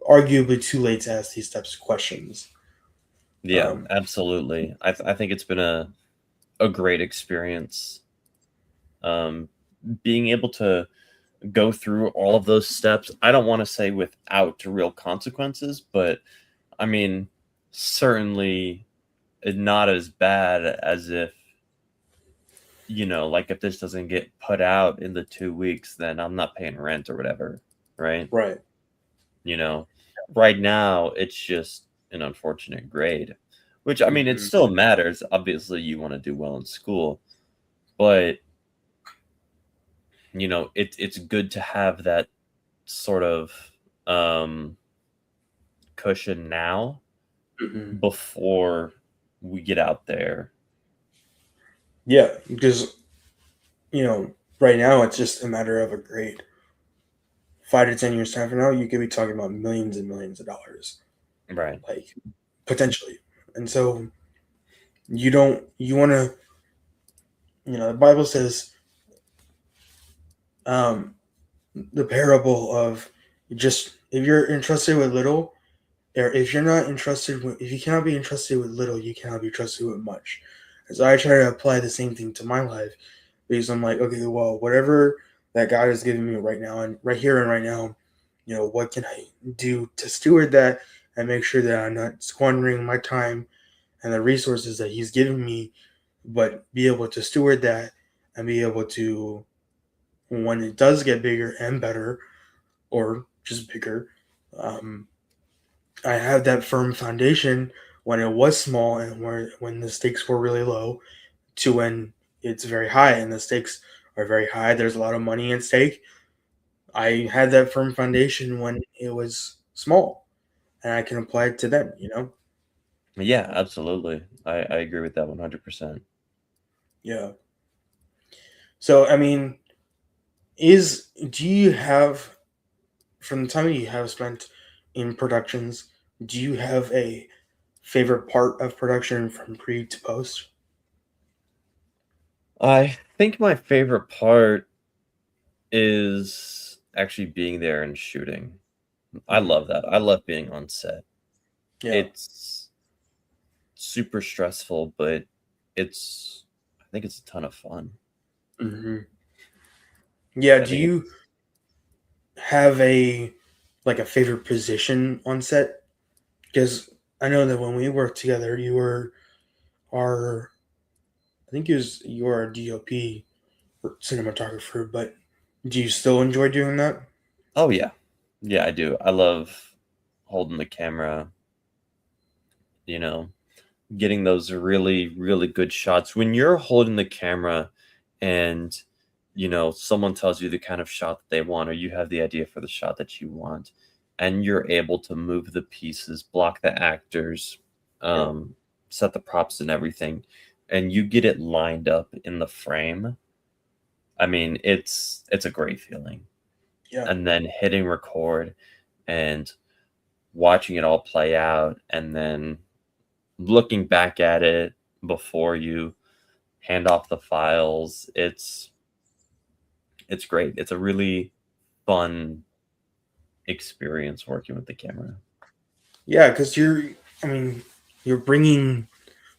arguably too late to ask these types of questions. Yeah, Um, absolutely. I think it's been a great experience. Um, being able to go through all of those steps. I don't want to say without real consequences, but I mean, certainly not as bad as if, like if this doesn't get put out in the 2 weeks, then I'm not paying rent or whatever, right? right. You know, right now it's just an unfortunate grade, which I mean, it Hmm. still matters. Obviously, you want to do well in school, but it's good to have that sort of um cushion now Hmm. before we get out there. Yeah, because right now it's just a matter of a grade. 5 to 10 years time from now, you could be talking about millions and millions of dollars, Right. like potentially. And so you want to, the Bible says, um, the parable of just if you're entrusted with little, or if you're not entrusted with, if you cannot be entrusted with little, you cannot be trusted with much. And so I try to apply the same thing to my life because I'm like, okay, well, whatever that God is giving me right now and right here and right now, what can I do to steward that and make sure that I'm not squandering my time and the resources that He's given me, but be able to steward that and be able to, when it does get bigger and better, or just bigger, um, I have that firm foundation when it was small and when the stakes were really low to when it's very high and the stakes are very high. There's a lot of money at stake. I had that firm foundation when it was small, and I can apply it to them. Yeah, absolutely. I agree with that 100%. Yeah. So I mean, is do you have, from the time you have spent in productions, do you have a favorite part of production from pre to post? I think my favorite part is actually being there and shooting. I Hmm. love that. I love being on set. Yeah. It's super stressful, but I think it's a ton of fun. Hmm. Yeah. I Do think you it's have a favorite position on set? Because I know that when we worked together, you were our, I think you were our DOP or cinematographer. But do you still enjoy doing that? Oh yeah. Yeah, I do. I love holding the camera, you know, getting those really, really good shots. When you're holding the camera and, someone tells you the kind of shot that they want, or you have the idea for the shot that you want, and you're able to move the pieces, block the actors, Yeah. um, set the props and everything, and you get it lined up in the frame. I mean, it's a great feeling. Yeah. And then hitting record and watching it all play out, and then looking back at it before you hand off the files. It's great. It's a really fun experience working with the camera. Yeah. Because I mean, you're bringing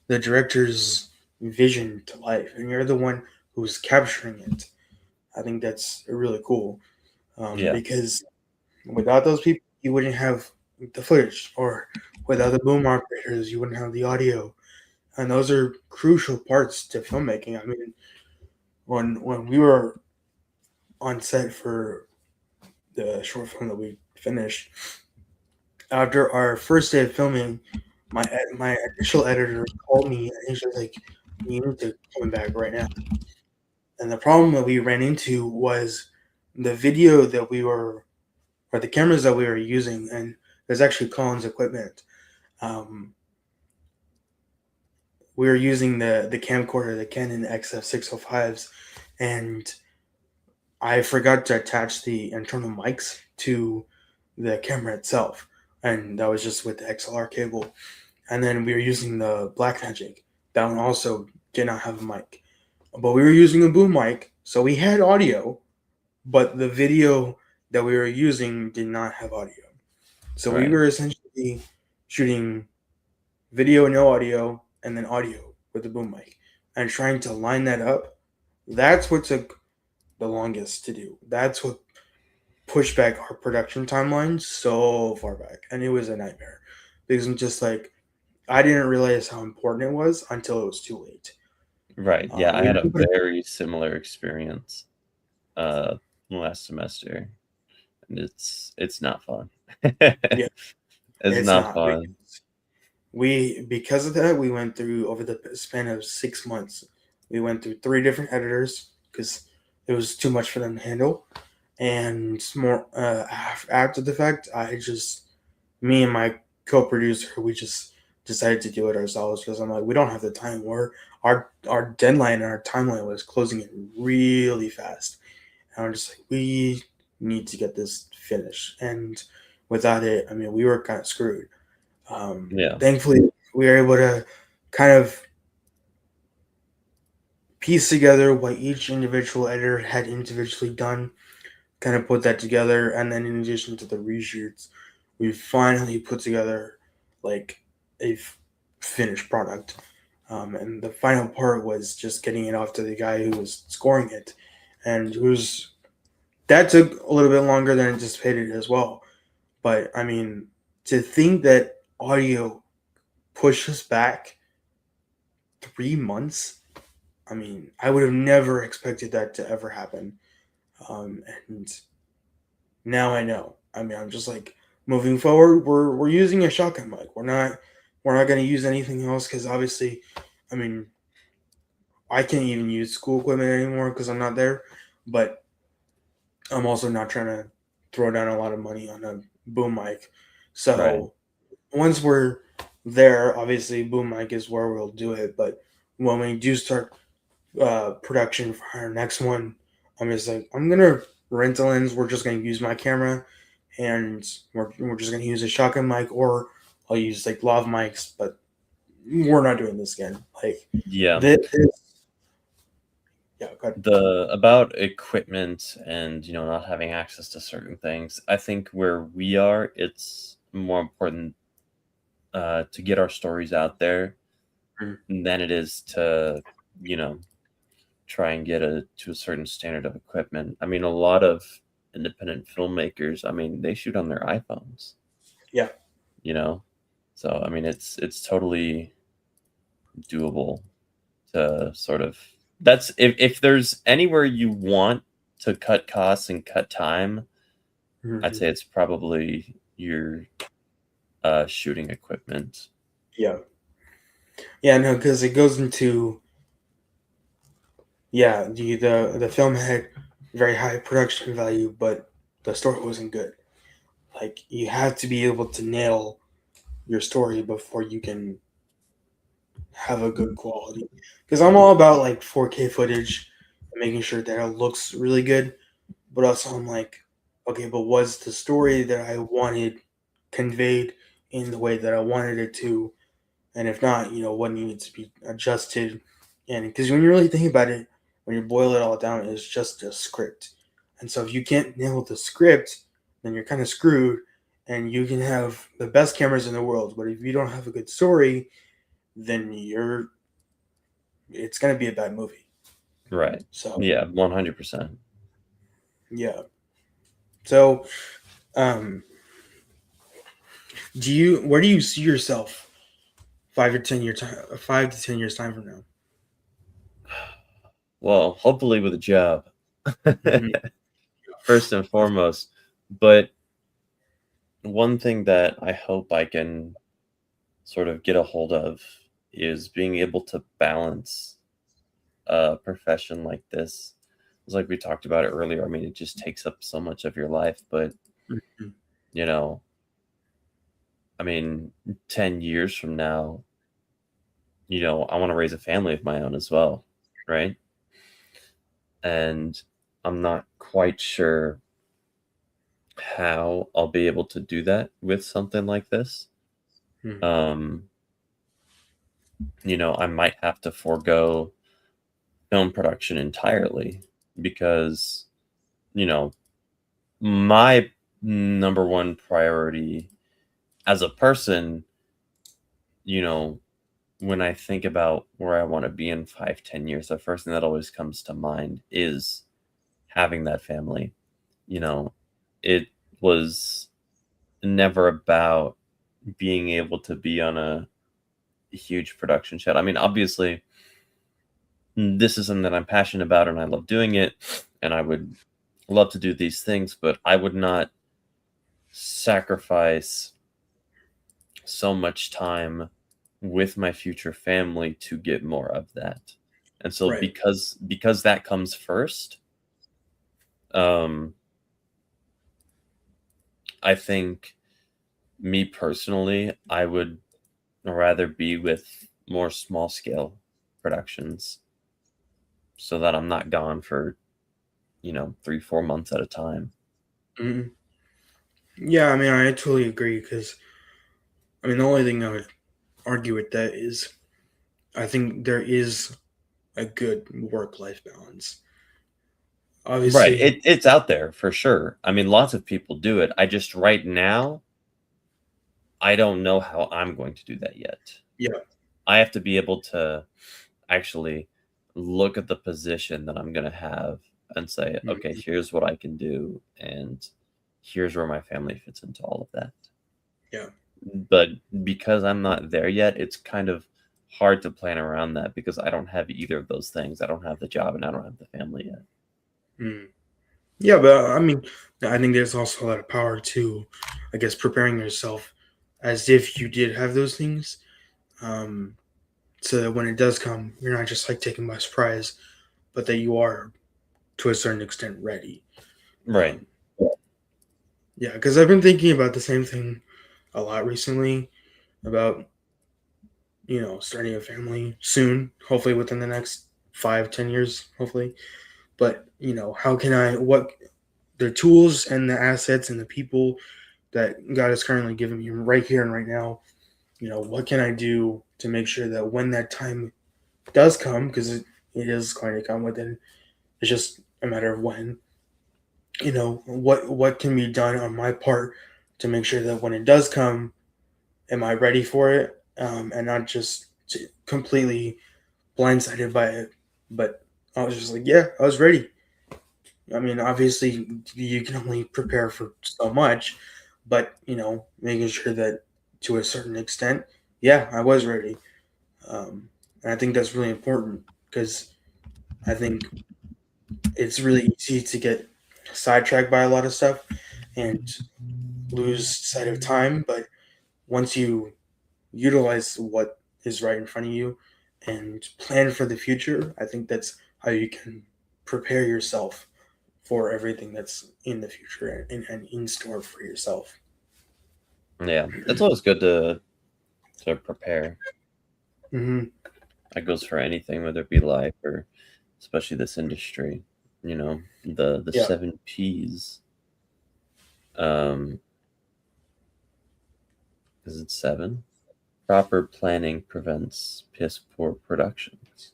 the director's vision to life, and you're the one who's capturing it. I think that's really cool, Yeah. because without those people, you wouldn't have the footage, or without the boom operators, you wouldn't have the audio, and those are crucial parts to filmmaking. I mean, when we were on set for the short film that we finished, after our first day of filming, my initial editor called me and he's just like, "You need to come back right now." And the problem that we ran into was the video that we were, or the cameras that we were using, and there's actually Colin's equipment. Um, we were using the camcorder, the Canon XF605s, and I forgot to attach the internal mics to the camera itself, and that was just with the XLR cable. And then we were using the Blackmagic. That one also did not have a mic, but we were using a boom mic, so we had audio, but the video that we were using did not have audio. So we Right. were essentially shooting video, no audio, and then audio with the boom mic, and trying to line that up. That's what took the longest to do. That's what pushed back our production timeline so far back, and it was a nightmare because I'm just like I didn't realize how important it was until it was too late. Right. Yeah, I We had a very similar experience uh last semester, and it's not fun. Yeah, It's it's not not fun. because of that we went through over the span of 6 months. We went through three different editors because it was too much for them to handle, and more after the fact, me and my co-producer, we just decided to do it ourselves because I'm like, we don't have the time. Our deadline and our timeline was closing in really fast, and I'm just like, we need to get this finished. And without it, I mean, we were kind of screwed. Yeah. Thankfully, we were able to kind of piece together what each individual editor had individually done, kind of put that together, and then in addition to the reshoots, we finally put together like a finished product. And the final part was just getting it off to the guy who was scoring it, and who's that took a little bit longer than anticipated as well. But I mean, to think that audio pushes back 3 months, I mean, I would have never expected that to ever happen. And now I know. I mean, I'm just like moving forward. We're using a shotgun mic. We're not going to use anything else because obviously, I mean, I can't even use school equipment anymore because I'm not there. But I'm also not trying to throw down a lot of money on a boom mic. Right. So once we're there, obviously, boom mic is where we'll do it. But when we do start production for our next one, I'm just like, I'm gonna rent a lens. We're just gonna use my camera, and we're just gonna use a shotgun mic, or I'll use like lav mics. But we're not doing this again. Like Yeah. this yeah, go ahead. The about equipment and not having access to certain things, I think where we are, it's more important to get our stories out there Mm. than it is to you know try and get to a certain standard of equipment. I mean, a lot of independent filmmakers, I mean, they shoot on their iPhones, Yeah, you know? So, I mean, it's totally doable to sort of that's if there's anywhere you want to cut costs and cut time, I'd hmm say it's probably your shooting equipment. yeah, yeah. No, because it goes into the film had very high production value, but the story wasn't good. Like you have to be able to nail your story before you can have a good quality. Because I'm all about like 4K footage and making sure that it looks really good, but also I'm like, okay, but was the story that I wanted conveyed in the way that I wanted it to? And if not, what needed to be adjusted? And because when you really think about it, when you boil it all down, it's just a script. And so if you can't nail the script, then you're kind of screwed. And you can have the best cameras in the world, but if you don't have a good story, then it's gonna be a bad movie. Right. So Yeah, 100%. yeah. So um, where do you see yourself 5 to 10 years time from now? Well, hopefully with a job, Mm-hmm. first and foremost. But one thing that I hope I can sort of get a hold of is being able to balance a profession like this. It's like we talked about it earlier. I mean, it just takes up so much of your life, but Mm-hmm. you know, I mean, 10 years from now, I want to raise a family of my own as well, right? And I'm not quite sure how I'll be able to do that with something like this. Mm. Um, I might have to forego film production entirely because, you know, my number one priority as a person, you know, when I think about where I want to be in 5, 10 years, the first thing that always comes to mind is having that family. You know, it was never about being able to be on a huge production set. I mean, obviously, this is something that I'm passionate about and I love doing it, and I would love to do these things, but I would not sacrifice so much time with my future family to get more of that. And so Right. because that comes first, um I think me personally, I would rather be with more small scale productions so that I'm not gone for, 3, 4 months at a time. Mhm. Yeah, I mean, I totally agree because I mean, the only thing I would argue with that is I think there is a good work-life balance. Right. Obviously, It's out there for sure. I mean, lots of people do it. I just right now, I don't know how I'm going to do that yet. yeah. I have to be able to actually look at the position that I'm going to have and say, okay, Mhm. here's what I can do, and here's where my family fits into all of that. Yeah. But because I'm not there yet, it's kind of hard to plan around that because I don't have either of those things. I don't have the job and I don't have the family yet. Mm. Yeah, but I mean, I think there's also a lot of power to, I guess, preparing yourself as if you did have those things, um, so that when it does come, you're not just like taken by surprise, but that you are to a certain extent ready. Right. Um, yeah, because I've been thinking about the same thing a lot recently about starting a family soon, hopefully within the next 5, 10 years, hopefully. But how can I what the tools and the assets and the people that God has currently given me right here and right now, what can I do to make sure that when that time does come, because it is going to come within, it's just a matter of when, what can be done on my part to make sure that when it does come, am I ready for it, and not just completely blindsided by it. But I was just like, yeah, I was ready. I mean, obviously, you can only prepare for so much, but making sure that to a certain extent, yeah, I was ready. And I think that's really important because I think it's really easy to get sidetracked by a lot of stuff and lose sight of time. But once you utilize what is right in front of you and plan for the future, I think that's how you can prepare yourself for everything that's in the future and in store for yourself. Yeah. It's always good to prepare. Hmm. That goes for anything, whether it be life or especially this industry. The Yeah. 7 P's. Um, is it seven? Proper planning prevents piss poor productions.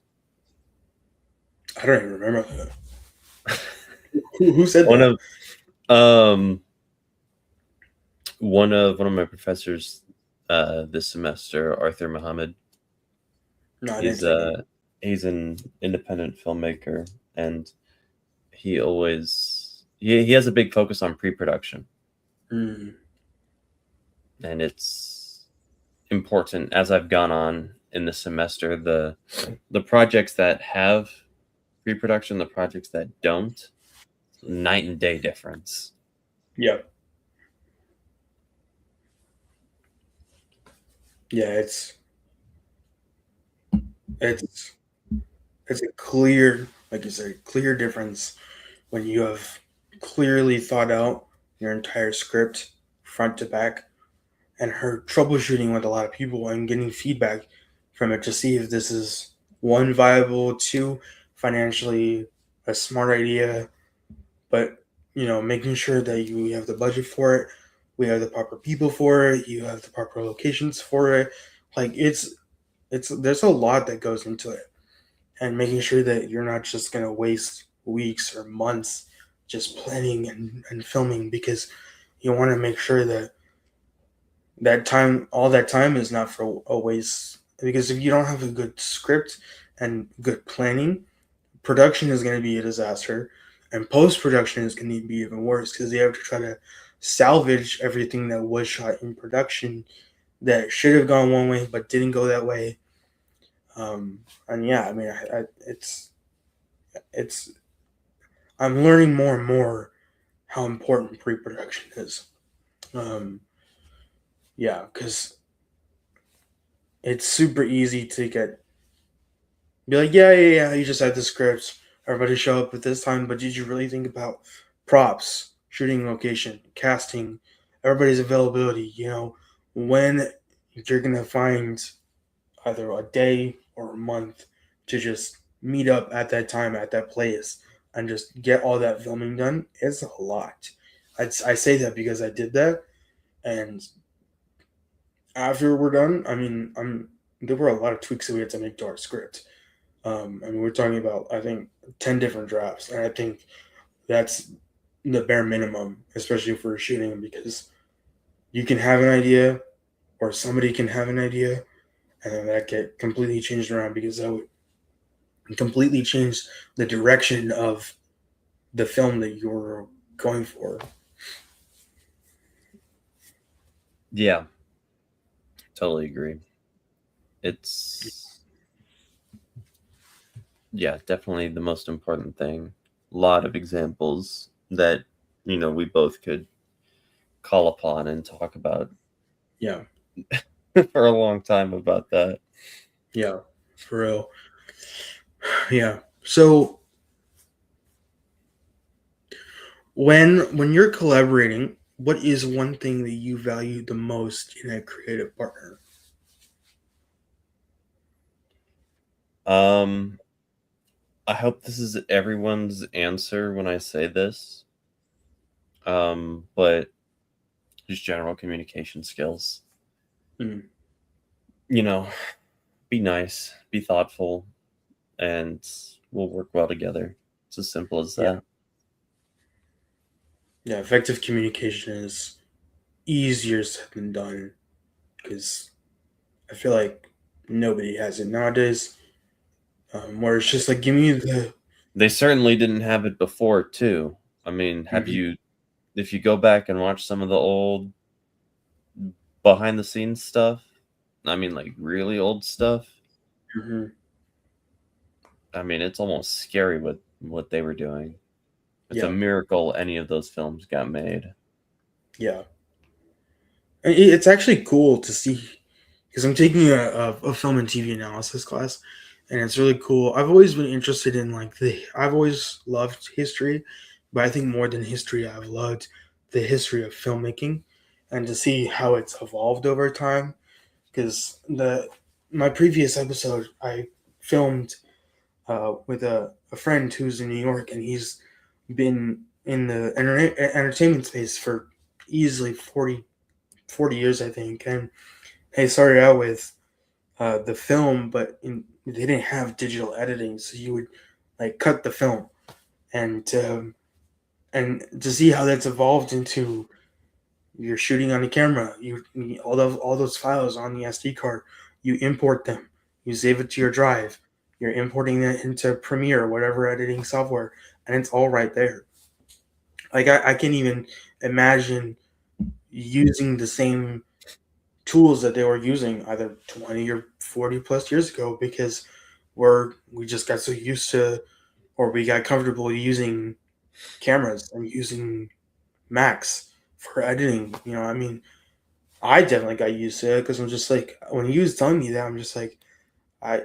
I don't even remember that. Who said one that? of um one of my professors this semester, Arthur Muhammad. No, I didn't He's take it. he's an independent filmmaker, and he has a big focus on pre-production, Mm, and it's important as I've gone on in the semester. The projects that have pre-production, the projects that don't, night and day difference. yeah. Yeah, it's it's a clear, like you said, clear difference when you have clearly thought out your entire script front to back and her troubleshooting with a lot of people and getting feedback. from it to see if this is one viable, two financially a smart idea, but making sure that you have the budget for it, we have the proper people for it, you have the proper locations for it. Like it's there's a lot that goes into it, and making sure that you're not just gonna waste weeks or months just planning and filming, because you want to make sure that all that time is not for a waste. Because if you don't have a good script and good planning, production is going to be a disaster, and post production is going to be even worse because they have to try to salvage everything that was shot in production that should have gone one way but didn't go that way. And yeah, I mean, it's I'm learning more and more how important pre-production is. Um, yeah, because it's super easy to be like, yeah, you just had the scripts, everybody show up at this time, but did you really think about props, shooting location, casting, everybody's availability? When you're gonna find either a day or a month to just meet up at that time at that place and just get all that filming done is a lot. I say that because I did that, and after we're done, I mean, there were a lot of tweaks that we had to make to our script. I mean, we're talking about, I think, 10 different drafts, and I think that's the bare minimum, especially for shooting, because you can have an idea, or somebody can have an idea, and then that get completely changed around, because that would completely change the direction of the film that you were going for. Yeah, totally agree. It's, yeah, definitely the most important thing. A lot of examples that, we both could call upon and talk about Yeah, for a long time about that. yeah, for real. Yeah. So when you're collaborating, what is one thing that you value the most in a creative partner? Um, I hope this is everyone's answer when I say this. But just general communication skills. Mm, You know, be nice, be thoughtful, and we'll work well together. It's as simple as yeah, that. yeah. Effective communication is easier said than done, because I feel like nobody has it nowadays. Where it's just like, give me the. They certainly didn't have it before, too. I mean, Mhm, if you go back and watch some of the old behind the scenes stuff, I mean, like really old stuff, mhm, I mean, it's almost scary what they were doing. It's a yeah, miracle any of those films got made. yeah. It's actually cool to see, because I'm taking a film and TV analysis class, and it's really cool. I've always been interested in like I've always loved history, but I think more than history, I've loved the history of filmmaking, and to see how it's evolved over time. Because the my previous episode, I filmed with a friend who's in New York, and he's been in the entertainment space for easily 40 years, I think. And they started out with the film, but they didn't have digital editing, so you would like cut the film, and to see how that's evolved into you're shooting on the camera, all those files on the SD card, you import them, you save it to your drive, you're importing that into Premiere, whatever editing software, and it's all right there. Like I can't even imagine using the same tools that they were using either 20 or 40 plus years ago, because we just got so used to, or we got comfortable using cameras and using Macs for editing. I mean, I definitely got used to it, because I'm just like, when you was telling me that, I'm just like, I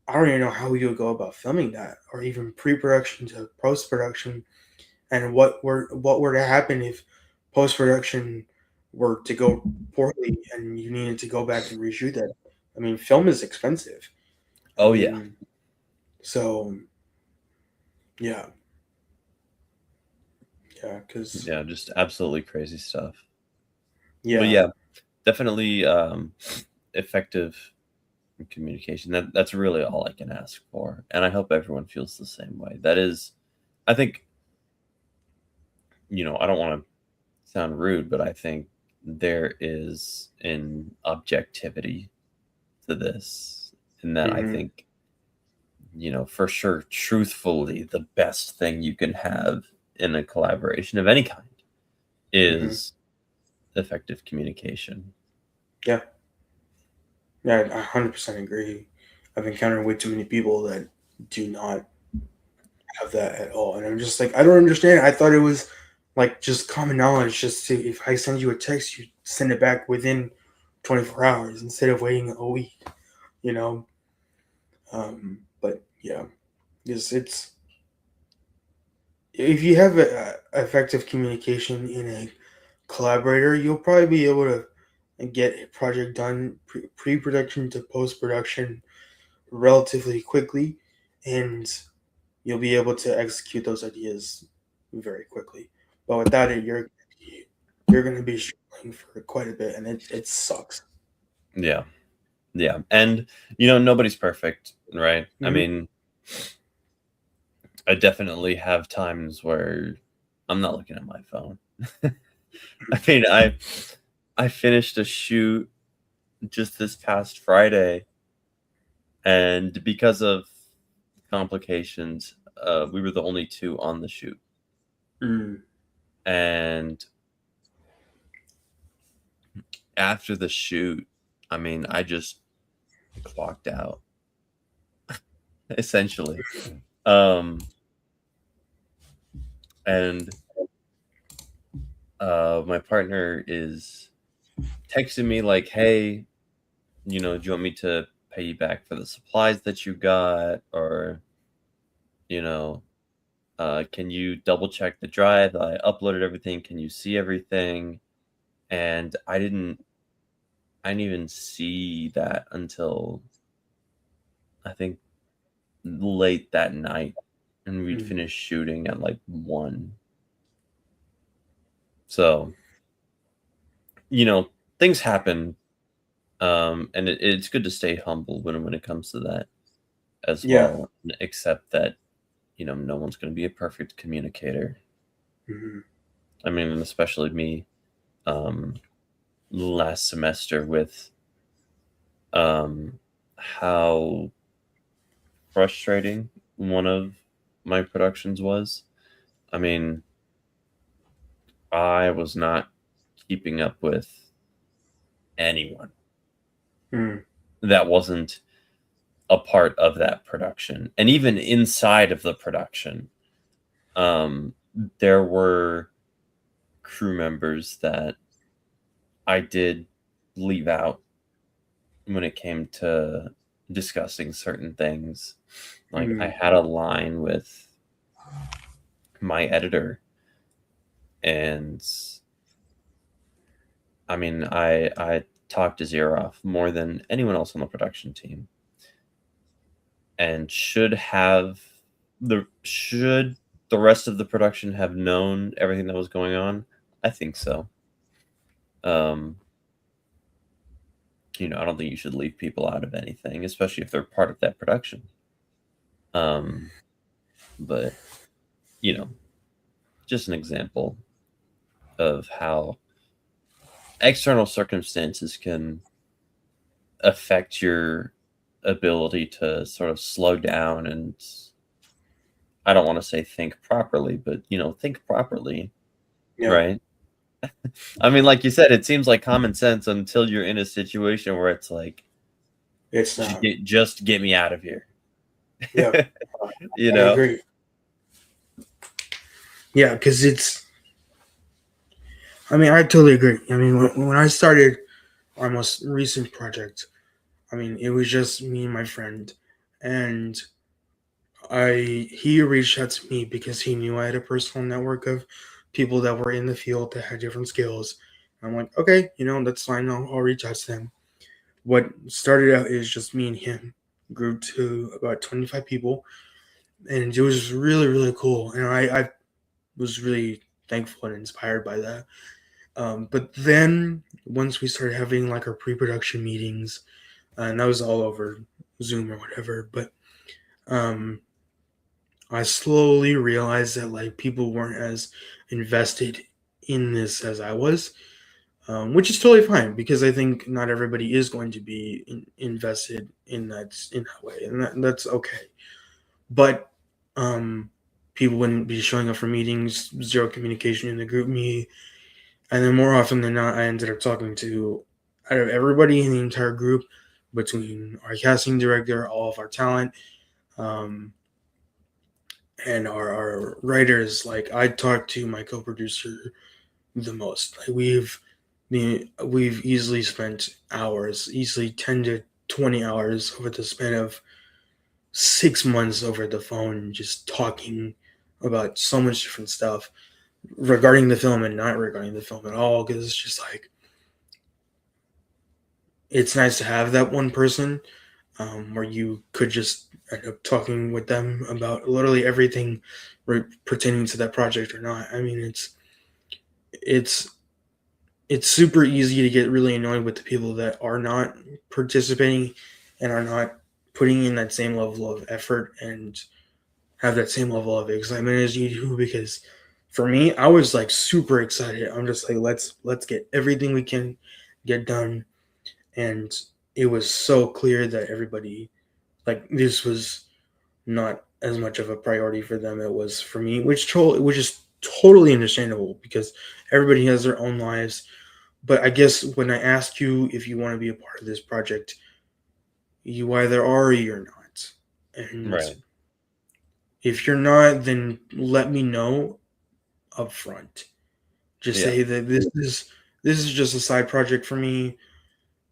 I don't even know how you would go about filming that, or even pre-production to post-production, and what were to happen if post-production were to go poorly and you needed to go back and reshoot that. I mean, film is expensive. I Oh yeah, mean, so yeah, yeah, because yeah, just absolutely crazy stuff. But yeah, yeah, definitely effective communication. That's really all I can ask for, and I hope everyone feels the same way. That is, I think, I don't want to sound rude, but I think there is an objectivity to this, and that I hmm think, for sure, truthfully, the best thing you can have in a collaboration of any kind hmm is effective communication. yeah, yeah, I 100% agree. I've encountered way too many people that do not have that at all, and I'm just like, I don't understand. I thought it was like just common knowledge. Just to, if I send you a text, you send it back within 24 hours instead of waiting a week. You know, but yeah, it's if you have effective communication in a collaborator, you'll probably be able to get a project done pre-production to post-production relatively quickly, and you'll be able to execute those ideas very quickly. But without it, you're going to be struggling for quite a bit, and it sucks. Yeah, yeah, and nobody's perfect, right? I Hmm mean, I definitely have times where I'm not looking at my phone. I mean, I finished a shoot just this past Friday, and because of complications, we were the only two on the shoot. mm And after the shoot, I mean, I just clocked out essentially. Um, and my partner is texting me like, "Hey, do you want me to pay you back for the supplies that you got, or you know, can you double check the drive? I uploaded everything. Can you see everything?" And I didn't even see that until I think late that night, and we'd mm. finished shooting at like 1. So, you know, things happen, and it's good to stay humble when it comes to that as Yeah. well, and accept that, no one's gonna be a perfect communicator. hmm I mean, and especially me, um, last semester with, how frustrating one of my productions was. I mean, I was not keeping up with anyone mm that wasn't a part of that production. And even inside of the production, um, there were crew members that I did leave out when it came to discussing certain things. Like I mm had a line with my editor, and I mean, I talked his ear off more than anyone else on the production team, and should the rest of the production have known everything that was going on? I think so. Um, I don't think you should leave people out of anything, especially if they're part of that production. Um, but you know, just an example of how external circumstances can affect your ability to sort of slow down and, I don't want to say think properly, but think properly, Yeah. right? I mean, like you said, it seems like common sense until you're in a situation where it's like, It's not. just get me out of here. Yeah. you I know? agree. Yeah, because it's. I mean, I totally agree. I mean, when I started our most recent project, I mean, it was just me and my friend, and he reached out to me because he knew I had a personal network of people that were in the field that had different skills. I'm like, okay, that's fine. I'll reach out to them. what started out is just me and him grew to about 25 people, and it was really really cool, and I was really thankful and inspired by that. But then once we started having like our pre-production meetings, and that was all over Zoom or whatever, but um, I slowly realized that like people weren't as invested in this as I was, which is totally fine because I think not everybody is going to be invested in that way, and that's okay. But um, people wouldn't be showing up for meetings, zero communication in the group me, and then more often than not, I ended up talking to out of everybody in the entire group, between our casting director, all of our talent, um, and our writers. Like I talked to my co-producer the most. Like we've easily spent hours, easily 10 to 20 hours over the span of 6 months over the phone, just talking about so much different stuff regarding the film and not regarding the film at all. Because it's just like it's nice to have that one person where you could just end up talking with them about literally everything pertaining to that project or not. I mean, it's it's super easy to get really annoyed with the people that are not participating and are not putting in that same level of effort and have that same level of excitement as you do. Because for me, I was like super excited. I'm just like, let's get everything we can get done. And it was so clear that everybody, like, this was not as much of a priority for them it was for me, which is totally understandable because everybody has their own lives. But I guess when I ask you if you want to be a part of this project, you either are or you're not. And Right. if you're not, then let me know up front. Just Yeah. say that this is just a side project for me,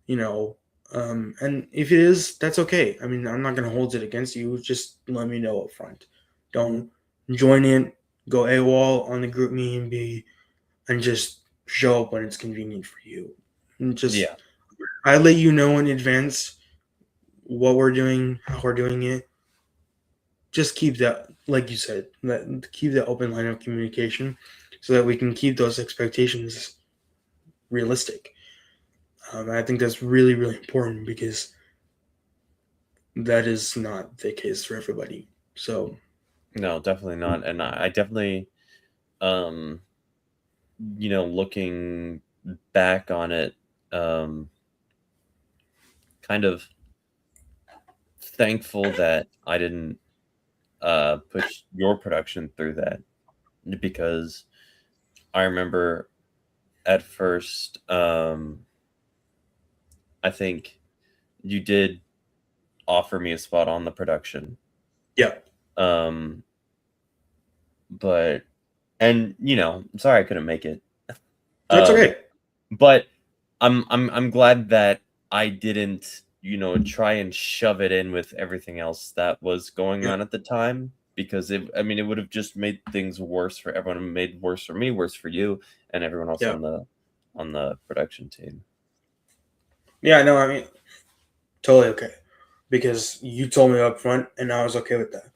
you know. And if it is, that's okay. I mean, I'm not gonna hold it against you. Just let me know up front. Don't join in, go AWOL on the group me and be and just show up when it's convenient for you. And just Yeah. I let you know in advance what we're doing, how we're doing it. Just keep that, like you said, keep that open line of communication, so that we can keep those expectations realistic. I think that's really really important because that is not the case for everybody. So No, definitely not. And I definitely, um, looking back on it, um, kind of thankful that I didn't push your production through that, because I remember at first, I think you did offer me a spot on the production. yeah, Um, but and I'm sorry I couldn't make it. that's Um, okay. but I'm glad that I didn't, try and shove it in with everything else that was going Yeah, on at the time, because it would have just made things worse for everyone. It made worse for me, worse for you, and everyone else yeah, on the production team. yeah. No, I mean totally okay because you told me up front, and I was okay with that.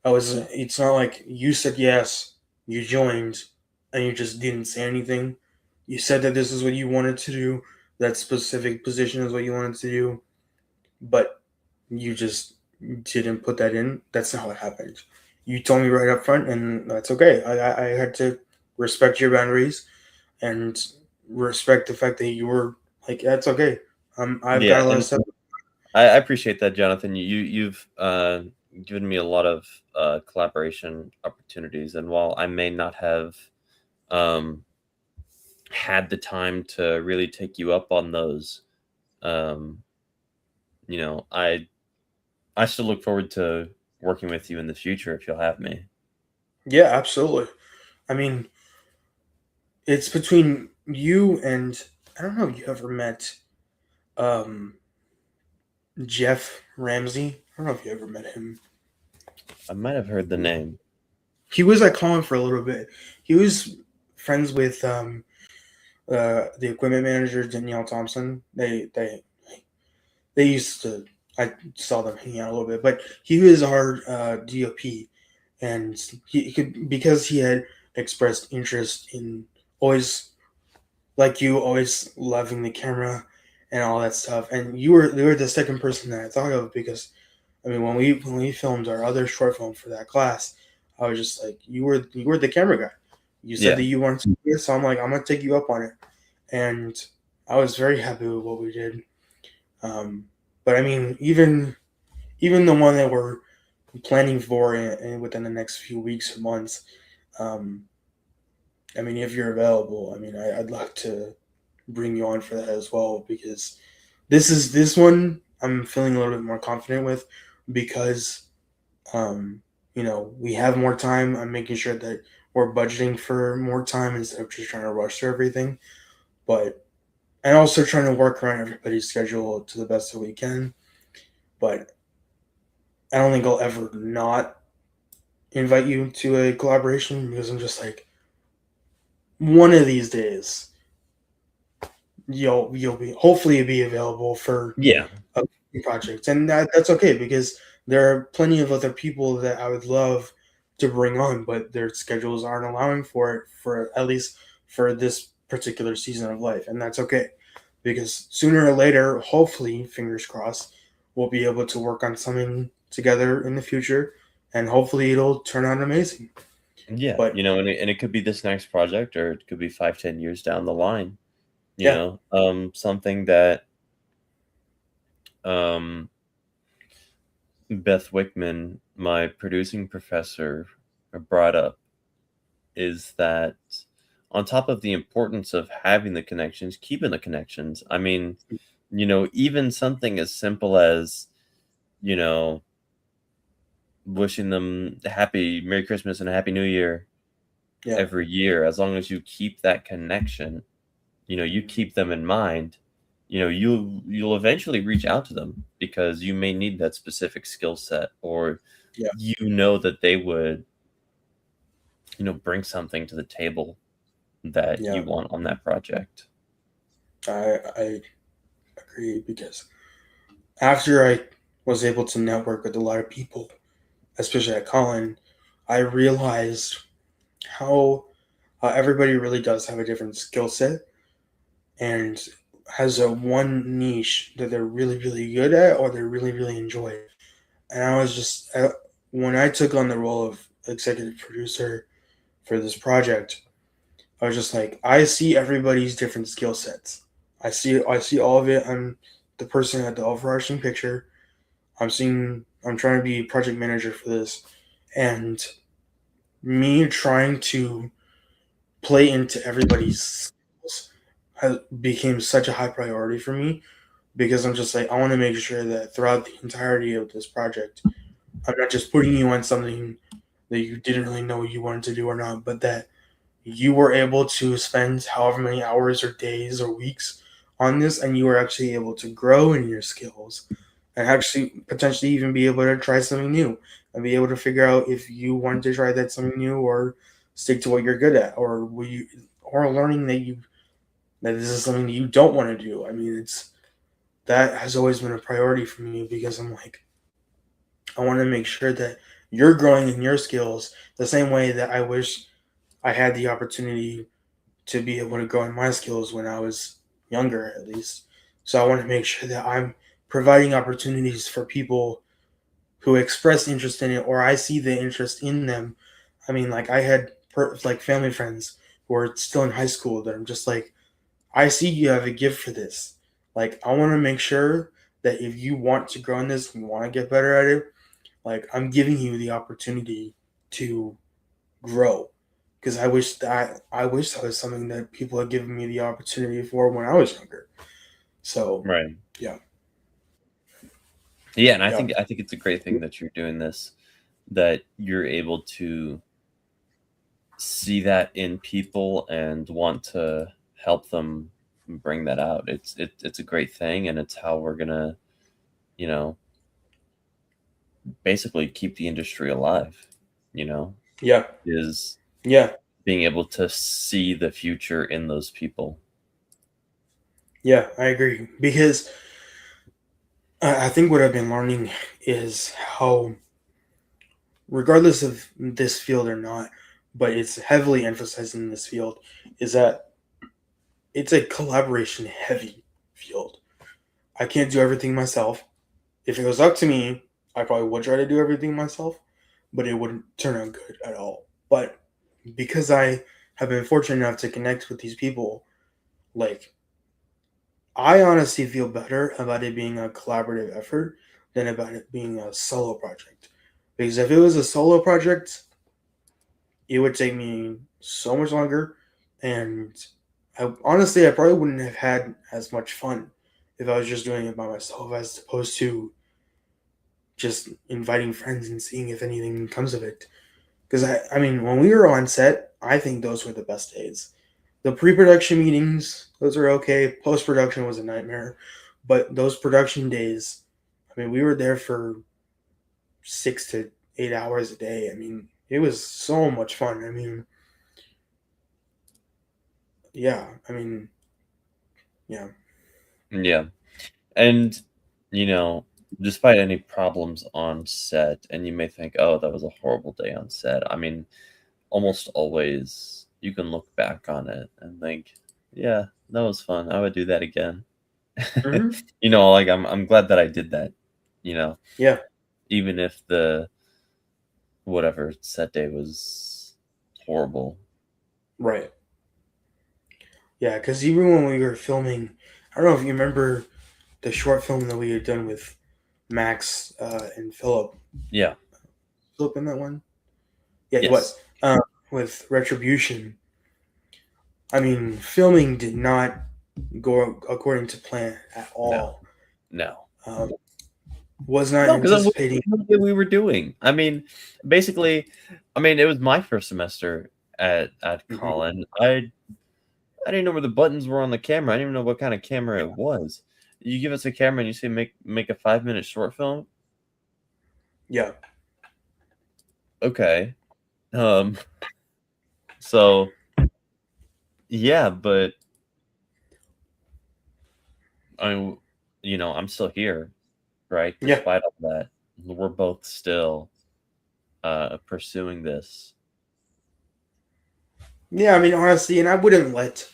I was. It's not like you said yes, you joined, and you just didn't say anything. You said that this is what you wanted to do. That specific position is what you wanted to do, but you just didn't put that in. That's not what happened. You told me right up front, and that's okay. I had to respect your boundaries and respect the fact that you were like, that's okay. I've got Yeah, a lot of and stuff. I appreciate that, Jonathan. You've given me a lot of collaboration opportunities, and while I may not have um, had the time to really take you up on those, um, you know, I I still look forward to working with you in the future if you'll have me. Yeah, absolutely. I mean, it's between you and I don't know if you ever met um, Jeff Ramsey. I don't know if you ever met him. I might have heard the name. He was at Colin for a little bit. He was friends with the equipment manager Danielle Thompson. They they used to. I saw them hanging out a little bit, but he was our DOP, and he could because he had expressed interest in always like you always loving the camera and all that stuff. And you were the second person that I thought of because I mean when we filmed our other short film for that class, I was just like you were the camera guy. You said Yeah. that you wanted to do this, so I'm like I'm gonna take you up on it, and I was very happy with what we did. Um, but I mean even the one that we're planning for within the next few weeks or months. Um, I mean, if you're available, I mean, I'd love to bring you on for that as well because this one I'm feeling a little bit more confident with because um, we have more time. I'm making sure that we're budgeting for more time instead of just trying to rush through everything. But and also trying to work around everybody's schedule to the best that we can. But I don't think I'll ever not invite you to a collaboration because I'm just like one of these days you'll be hopefully be available for Yeah. a project, and that's okay because there are plenty of other people that I would love to bring on, but their schedules aren't allowing for it for at least for this particular season of life, and that's okay because sooner or later, hopefully, fingers crossed, we'll be able to work on something together in the future, and hopefully it'll turn out amazing. Yeah. But And it could be this next project, or it could be 5, 10 years down the line. yeah, Something that um, Beth Wickman, my producing professor, brought up is that on top of the importance of having the connections, keeping the connections. I mean, even something as simple as, you know, wishing them a happy Merry Christmas and a Happy New Year yeah, every year, as long as you keep that connection, you keep them in mind, you'll eventually reach out to them because you may need that specific skill set, or yeah, that they would, bring something to the table that yeah. you want on that project. I agree because after I was able to network with a lot of people, especially at Colin, I realized how everybody really does have a different skill set and has a one niche that they're really really good at or they really really enjoy. And I was just when I took on the role of executive producer for this project, I was just like I see everybody's different skill sets. I see all of it. I'm the person at the overarching picture. I'm trying to be project manager for this, and me trying to play into everybody's skills became such a high priority for me because I'm just like I want to make sure that throughout the entirety of this project, I'm not just putting you on something that you didn't really know you wanted to do or not, but that you were able to spend however many hours or days or weeks on this and you were actually able to grow in your skills and actually potentially even be able to try something new and be able to figure out if you want to try that something new or stick to what you're good at or will you or learning that this is something that you don't want to do. I mean it's that has always been a priority for me because I'm like I want to make sure that you're growing in your skills the same way that I wish I had the opportunity to be able to grow in my skills when I was younger, at least. So I want to make sure that I'm providing opportunities for people who express interest in it, or I see the interest in them. I mean, like I had like family friends who are still in high school that I'm just like, I see you have a gift for this. Like I want to make sure that if you want to grow in this and you want to get better at it, like I'm giving you the opportunity to grow because I wish that was something that people had given me the opportunity for when I was younger. So Right. yeah, Yeah, and I yeah, think I think it's a great thing that you're doing this, that you're able to see that in people and want to help them bring that out. It's a great thing, and it's how we're gonna, you know, basically keep the industry alive, you know, yeah, is yeah, being able to see the future in those people. yeah. I agree because I think what I've been learning is how, regardless of this field or not, but it's heavily emphasized in this field, is that it's a collaboration heavy field. I can't do everything myself. If it was up to me, I probably would try to do everything myself, but it wouldn't turn out good at all. But because I have been fortunate enough to connect with these people, like, I honestly feel better about it being a collaborative effort than about it being a solo project. Because if it was a solo project, it would take me so much longer, and I probably wouldn't have had as much fun if I was just doing it by myself as opposed to just inviting friends and seeing if anything comes of it. Because I mean, when we were on set, I think those were the best days. The pre-production meetings, those are okay. Post-production was a nightmare, but those production days, I mean, we were there for 6 to 8 hours a day. I mean, it was so much fun. I mean, yeah, I mean, yeah. Yeah. And, you know, despite any problems on set, and you may think, oh, that was a horrible day on set. I mean, almost always you can look back on it and think, yeah, that was fun. I would do that again. Hmm. Like I'm glad that I did that, you know, Yeah, even if the whatever set day was horrible. right. Yeah, because even when we were filming, I don't know if you remember the short film that we had done with Max and Philip. Yeah. Philip in that one? Yeah, he was. Yes. With Retribution, I mean, filming did not go according to plan at No. all. No. Um, was not No, because anticipating. we were doing. I mean, basically, I mean, it was my first semester at Mhm. Colin. I didn't know where the buttons were on the camera. I didn't even know what kind of camera it was. You give us a camera and you say make a 5-minute short film. Yeah, Okay. Um. So yeah, but I, I'm still here, right? yeah, Despite all that, we're both still pursuing this. yeah. I mean, honestly, and I wouldn't let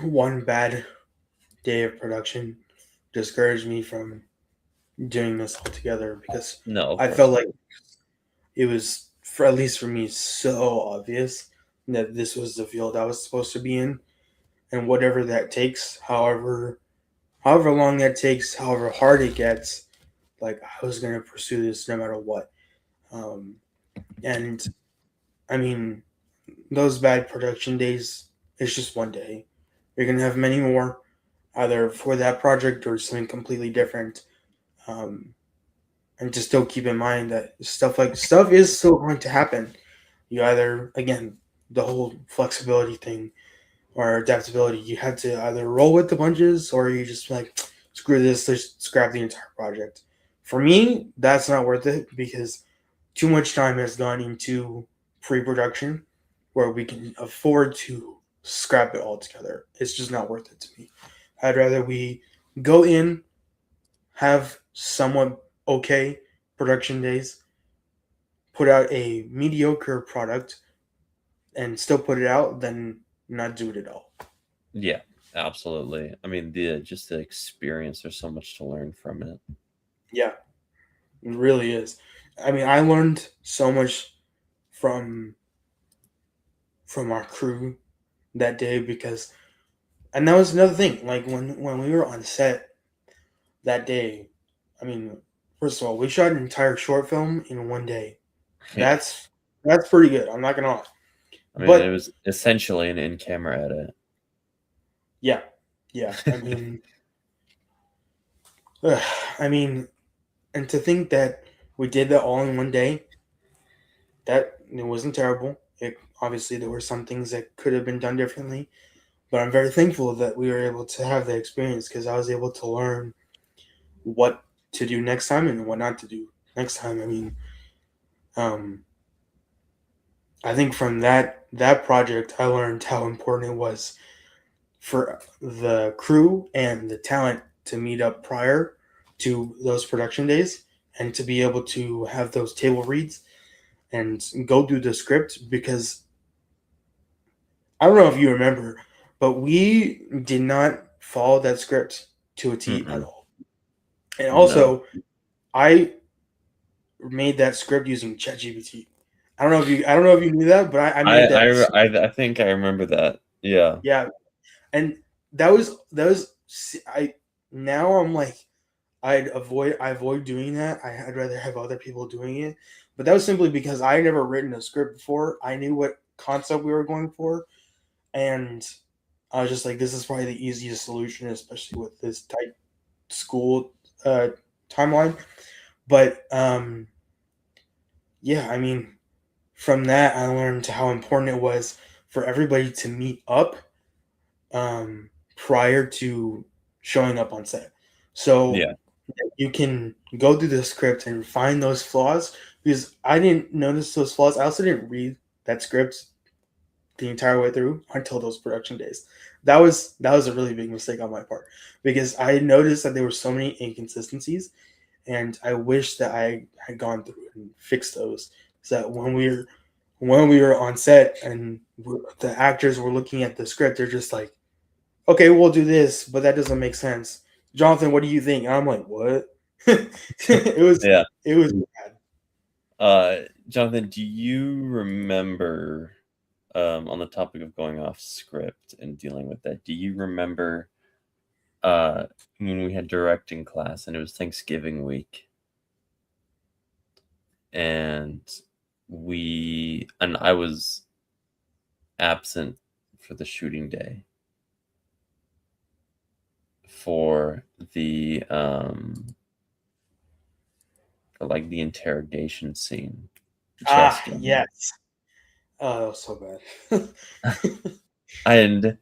one bad day of production discourage me from doing this altogether because No, of I course felt not. like it was, for at least for me, so obvious that this was the field I was supposed to be in, and whatever that takes, however long that takes, however hard it gets, like I was gonna pursue this no matter what. Um, and I mean, those bad production days, it's just one day. You're gonna have many more, either for that project or something completely different. Um, and just still keep in mind that stuff is still going to happen. You either, again, the whole flexibility thing or adaptability, you have to either roll with the punches or you just like, screw this, let's scrap the entire project. For me, that's not worth it because too much time has gone into pre-production where we can afford to scrap it all together. It's just not worth it to me. I'd rather we go in, have somewhat okay production days, put out a mediocre product, and still put it out than not do it at all. Yeah, absolutely. I mean, the experience. There's so much to learn from it. Yeah, it really is. I mean, I learned so much from our crew that day because, and that was another thing. Like when we were on set that day, I mean, first of all, we shot an entire short film in one day. Yeah. That's pretty good. I'm not gonna lie. I mean, it But was essentially an in-camera edit. yeah, yeah. I mean, I mean, and to think that we did that all in one day, that it wasn't terrible. It obviously there were some things that could have been done differently, but I'm very thankful that we were able to have that experience because I was able to learn what to do next time and what not to do next time. I mean, um, I think from that project, I learned how important it was for the crew and the talent to meet up prior to those production days and to be able to have those table reads and go through the script, because I don't know if you remember, but we did not follow that script to a T at Mm-mm. all. And No. also, I made that script using ChatGPT. I don't know if you knew that, but I I made I that. I I think I remember that. Yeah. Yeah, and that was I now I'm like I avoid doing that. I'd rather have other people doing it. But that was simply because I had never written a script before. I knew what concept we were going for, and I was just like, this is probably the easiest solution, especially with this tight school uh, timeline. But yeah, I mean, from that I learned how important it was for everybody to meet up prior to showing up on set. So Yeah. you can go through the script and find those flaws, because I didn't notice those flaws. I also didn't read that script the entire way through until those production days. That was a really big mistake on my part, because I noticed that there were so many inconsistencies, and I wish that I had gone through and fixed those, so that when we were on set and the actors were looking at the script, they're just like, okay, we'll do this, but that doesn't make sense. Jonathan, what do you think? And I'm like, what? it was Yeah. it was bad. Jonathan, do you remember, on the topic of going off script and dealing with that, do you remember uh when we had directing class and it was Thanksgiving week and I was absent for the shooting day for the interrogation scene, Ah, Chester. yes. Oh, that was so bad.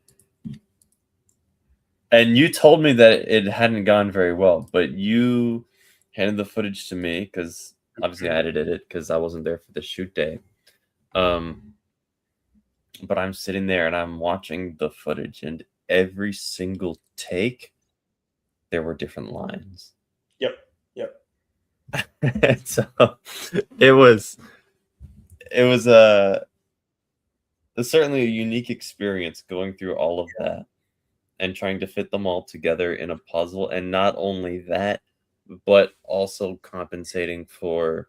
And you told me that it hadn't gone very well, but you handed the footage to me because obviously I edited it because I wasn't there for the shoot day. But I'm sitting there and I'm watching the footage, and every single take, there were different lines. Yep. Yep. And so it was it was certainly a unique experience going through all of that and trying to fit them all together in a puzzle, and not only that, but also compensating for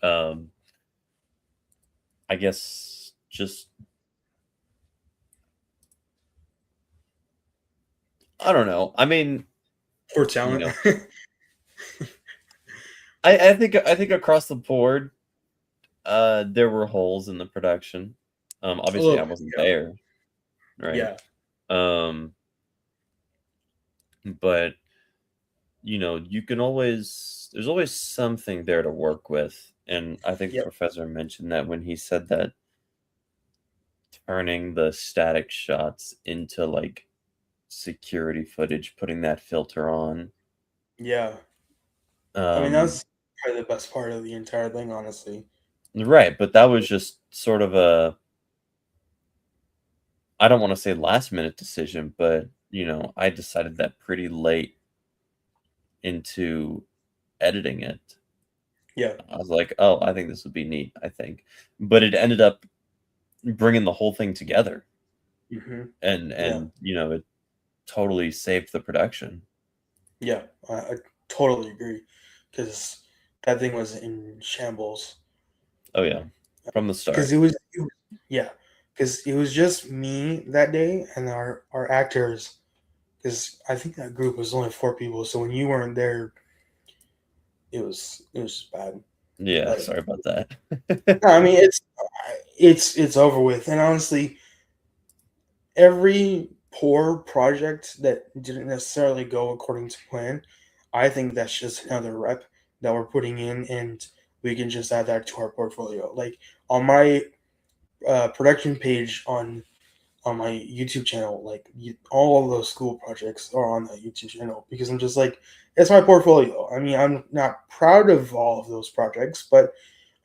um I guess just I don't know. I mean, Poor you talent. know, I think across the board, there were holes in the production. A Obviously little I bit. wasn't there, right? Yeah. Um, but you can always there's always something there to work with. And I think the Yep. professor mentioned that when he said that turning the static shots into like security footage, putting that filter on. Yeah. I mean, Um, that's probably the best part of the entire thing, honestly. right, but that was just sort of a I don't want to say last minute decision, but I decided that pretty late into editing it. Yeah. I was like, "Oh, I think this would be neat, I think." But it ended up bringing the whole thing together, Hmm. and Yeah. it totally saved the production. Yeah. I totally agree, because that thing was in shambles. Oh yeah, from the Because start. yeah, because it was just me that day and our actors. Because I think that group was only 4 people, so when you weren't there, it was just bad. Yeah, But sorry about that. no, I mean, it's over with. And honestly, every poor project that didn't necessarily go according to plan, I think that's just another rep that we're putting in, and we can just add that to our portfolio. Like on my production page on my YouTube channel, like all of those school projects are on that YouTube channel, because I'm just like, it's my portfolio. I mean, I'm not proud of all of those projects, but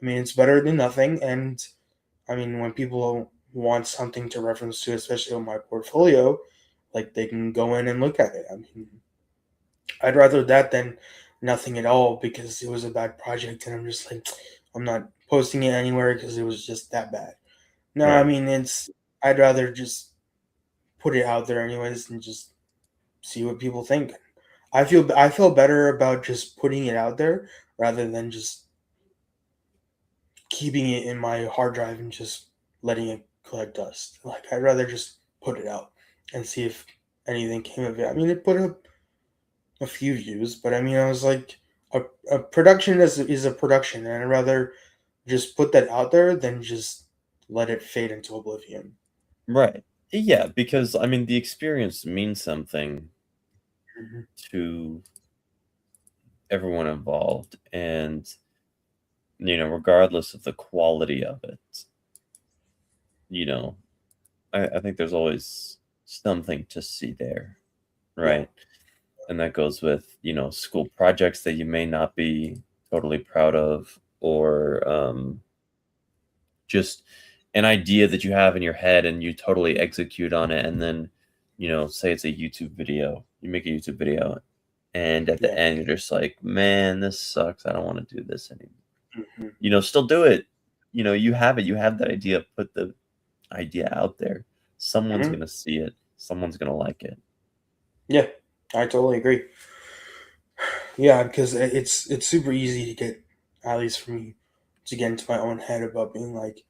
I mean, it's better than nothing. And I mean, when people want something to reference to, especially on my portfolio, like they can go in and look at it. I mean, I'd rather that than nothing at all because it was a bad project, and I'm just like, I'm not posting it anywhere because it was just that bad. No, I Right. mean, it's I'd rather just put it out there anyways and just see what people think. I feel better about just putting it out there rather than just keeping it in my hard drive and just letting it collect dust. Like I'd rather just put it out and see if anything came of it. I mean, it put up a few views, but I mean, I was like, a production is a production, and I'd rather just put that out there than just let it fade into oblivion. Right. Yeah, because I mean the experience means something Mhm. to everyone involved, and regardless of the quality of it, you know, I think there's always something to see there, Yeah. right? And that goes with, school projects that you may not be totally proud of, or just an idea that you have in your head and you totally execute on it. And then, say it's a YouTube video, you make a YouTube video, and at the Yeah. end, you're just like, man, this sucks. I don't want to do this anymore. Hmm. Still do it. You have it. You have that idea. Put the idea out there. Someone's Hmm. going to see it. Someone's going to like it. Yeah. I totally agree. Yeah, because it's super easy to get, at least for me, to get into my own head about being like,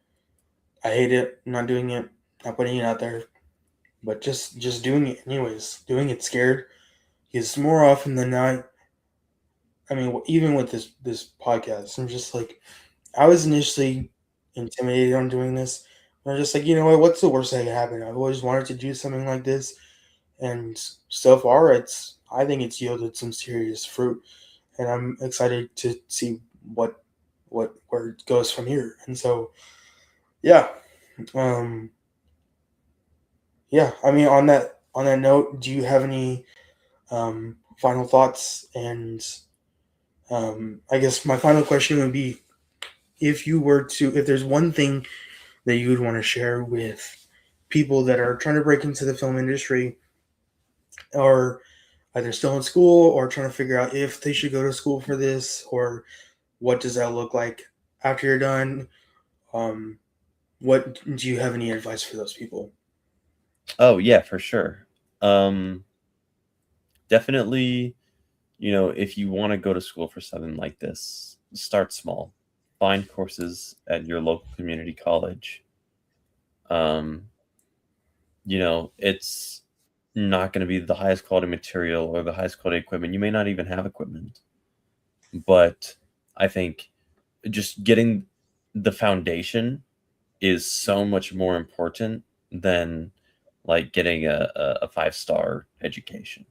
I hate it, not doing it, not putting it out there, but just doing it anyways, doing it scared. Because more often than not, I mean, even with this podcast, I'm just like, I was initially intimidated on doing this. I'm just like, you know what? What's the worst that could happen? I've always wanted to do something like this, and so far, I think it's yielded some serious fruit, and I'm excited to see what where it goes from here. And so, yeah, um, yeah. I mean, on that note, do you have any final thoughts? And I guess my final question would be, if there's one thing that you would want to share with people that are trying to break into the film industry, or either still in school or trying to figure out if they should go to school for this, or what does that look like after you're done? Um, what do you have any advice for those people? Oh, yeah, for sure. Um, Definitely, if you want to go to school for something like this, start small. Find courses at your local community college. Um, it's not going to be the highest quality material or the highest quality equipment. You may not even have equipment, but I think just getting the foundation is so much more important than like getting a 5-star education.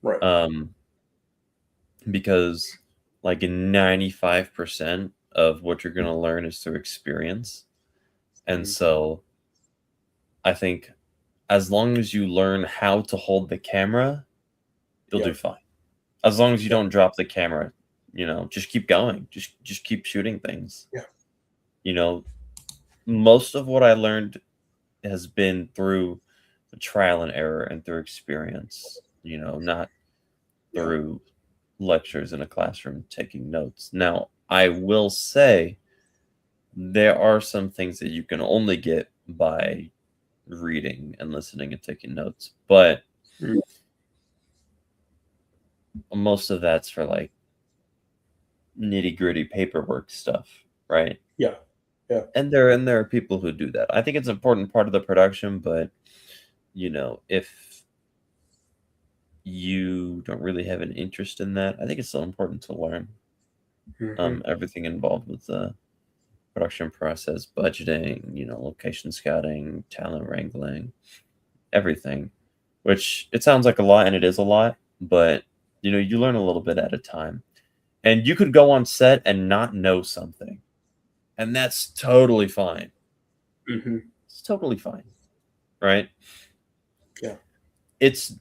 Right. Um, because like 95% of what you're going to learn is through experience. And Mhm. so I think as long as you learn how to hold the camera, you'll Yeah. do fine. As long as you Yeah. don't drop the camera, just keep going. Just keep shooting things. Yeah. You know, most of what I learned has been through trial and error and through experience, not Yeah. through lectures in a classroom taking notes. Now, I will say there are some things that you can only get by reading and listening and taking notes, but Mm. most of that's for like nitty gritty paperwork stuff, right? Yeah. Yeah. And there are people who do that. I think it's an important part of the production, but if you don't really have an interest in that, I think it's so important to learn Hmm. everything involved with the production process, budgeting, location scouting, talent wrangling, everything. Which it sounds like a lot, and it is a lot, but you learn a little bit at a time. And you could go on set and not know something, and that's totally fine. Hmm. It's totally fine, right? Yeah. It's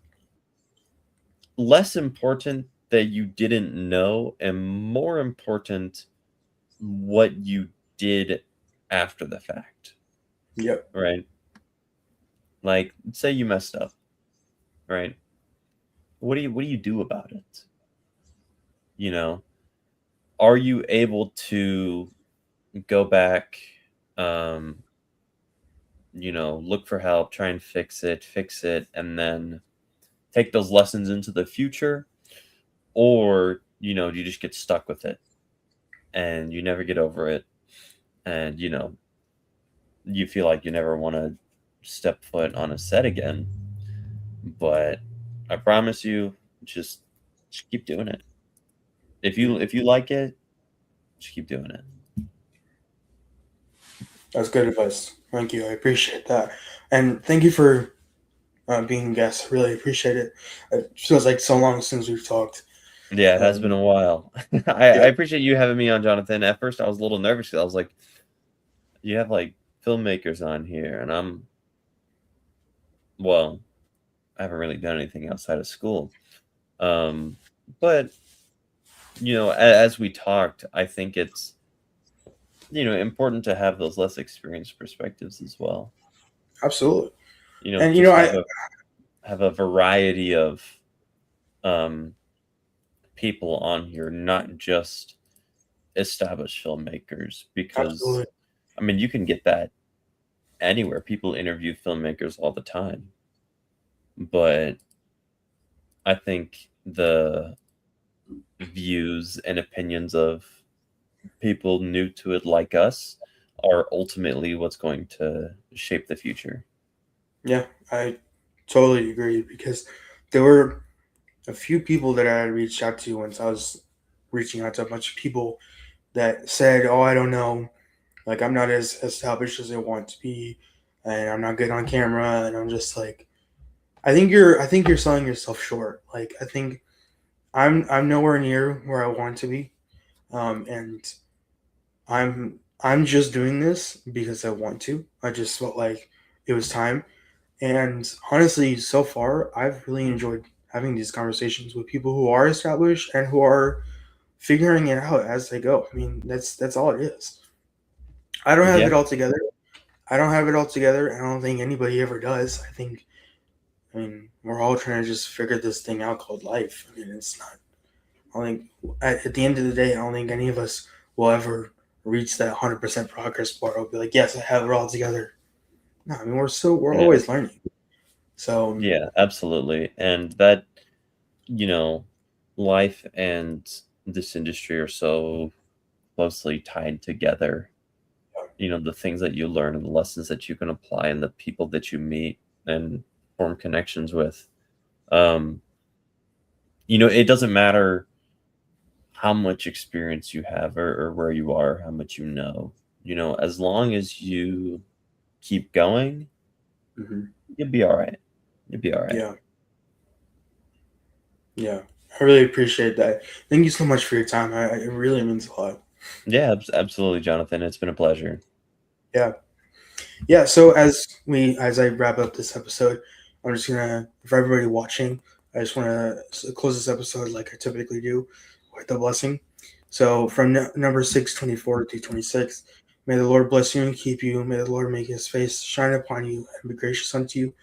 less important that you didn't know and more important what you did after the fact, Yep. right? Like, say you messed up. right? What do you do about it? You know, are you able to go back, um, look for help, try and fix it, and then take those lessons into the future? Or, do you just get stuck with it and you never get over it, and, you feel like you never want to step foot on a set again? But I promise you, just keep doing it. Mhm. If you like it, just keep doing it. That's good advice. Thank you. I appreciate that. And thank you for being a guest. Really appreciate it. It feels like so long since we've talked. Yeah, it has been Um, a while. I yeah, appreciate you having me on, Jonathan. At first, I was a little nervous 'cause I was like, you have like filmmakers on here, and well, I haven't really done anything outside of school. Um, but as we talked, I think it's important to have those less experienced perspectives as well. absolutely. And Just I have a variety of um people on here, not just established filmmakers, because absolutely, I mean you can get that anywhere. People interview filmmakers all the time, but I think the views and opinions of people new to it like us are ultimately what's going to shape the future. yeah, I totally agree because there were a few people that I had reached out to once I was reaching out to a bunch of people that said, "Oh, I don't know, like I'm not as established as I want to be, and I'm not good on camera." And I'm just like, I think you're selling yourself short. Like I think I'm nowhere near where I want to be, and I'm just doing this because I want to. I just felt like it was time, and honestly, so far I've really enjoyed having these conversations with people who are established and who are figuring it out as they go. I mean, that's all it is. I don't have Yeah, it all together. I don't have it all together. I don't think anybody ever does. I mean, we're all trying to just figure this thing out called life. I mean, it's not. I don't think at the end of the day, I don't think any of us will ever reach that 100% progress bar. I'll be like, yes, I have it all together. No, I mean, we're yeah, always learning. So yeah, absolutely. And that, you know, life and this industry are so closely tied together. The things that you learn and the lessons that you can apply and the people that you meet and form connections with. Um, it doesn't matter how much experience you have, or where you are, how much as long as you keep going, mhm, you'll be all right. You'll be all right. yeah, yeah, I really appreciate that. Thank you so much for your time. It really means a lot. Yeah, absolutely, Jonathan. It's been a pleasure. Yeah. Yeah, so as I wrap up this episode, I'm just gonna for everybody watching, I just want to close this episode like I typically do with the blessing. So from number 624 to 26, may the Lord bless you and keep you. May the Lord make His face shine upon you and be gracious unto you,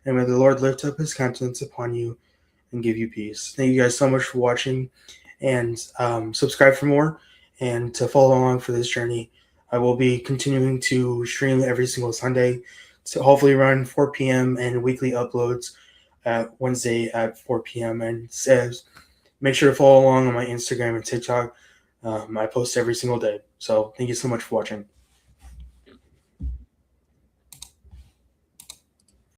and may the Lord lift up His countenance upon you and give you peace. Thank you guys so much for watching, and subscribe for more and to follow along for this journey. I will be continuing to stream every single Sunday to hopefully run 4 p.m. and weekly uploads at Wednesday at 4 p.m. And says, make sure to follow along on my Instagram and TikTok. I post every single day. So thank you so much for watching.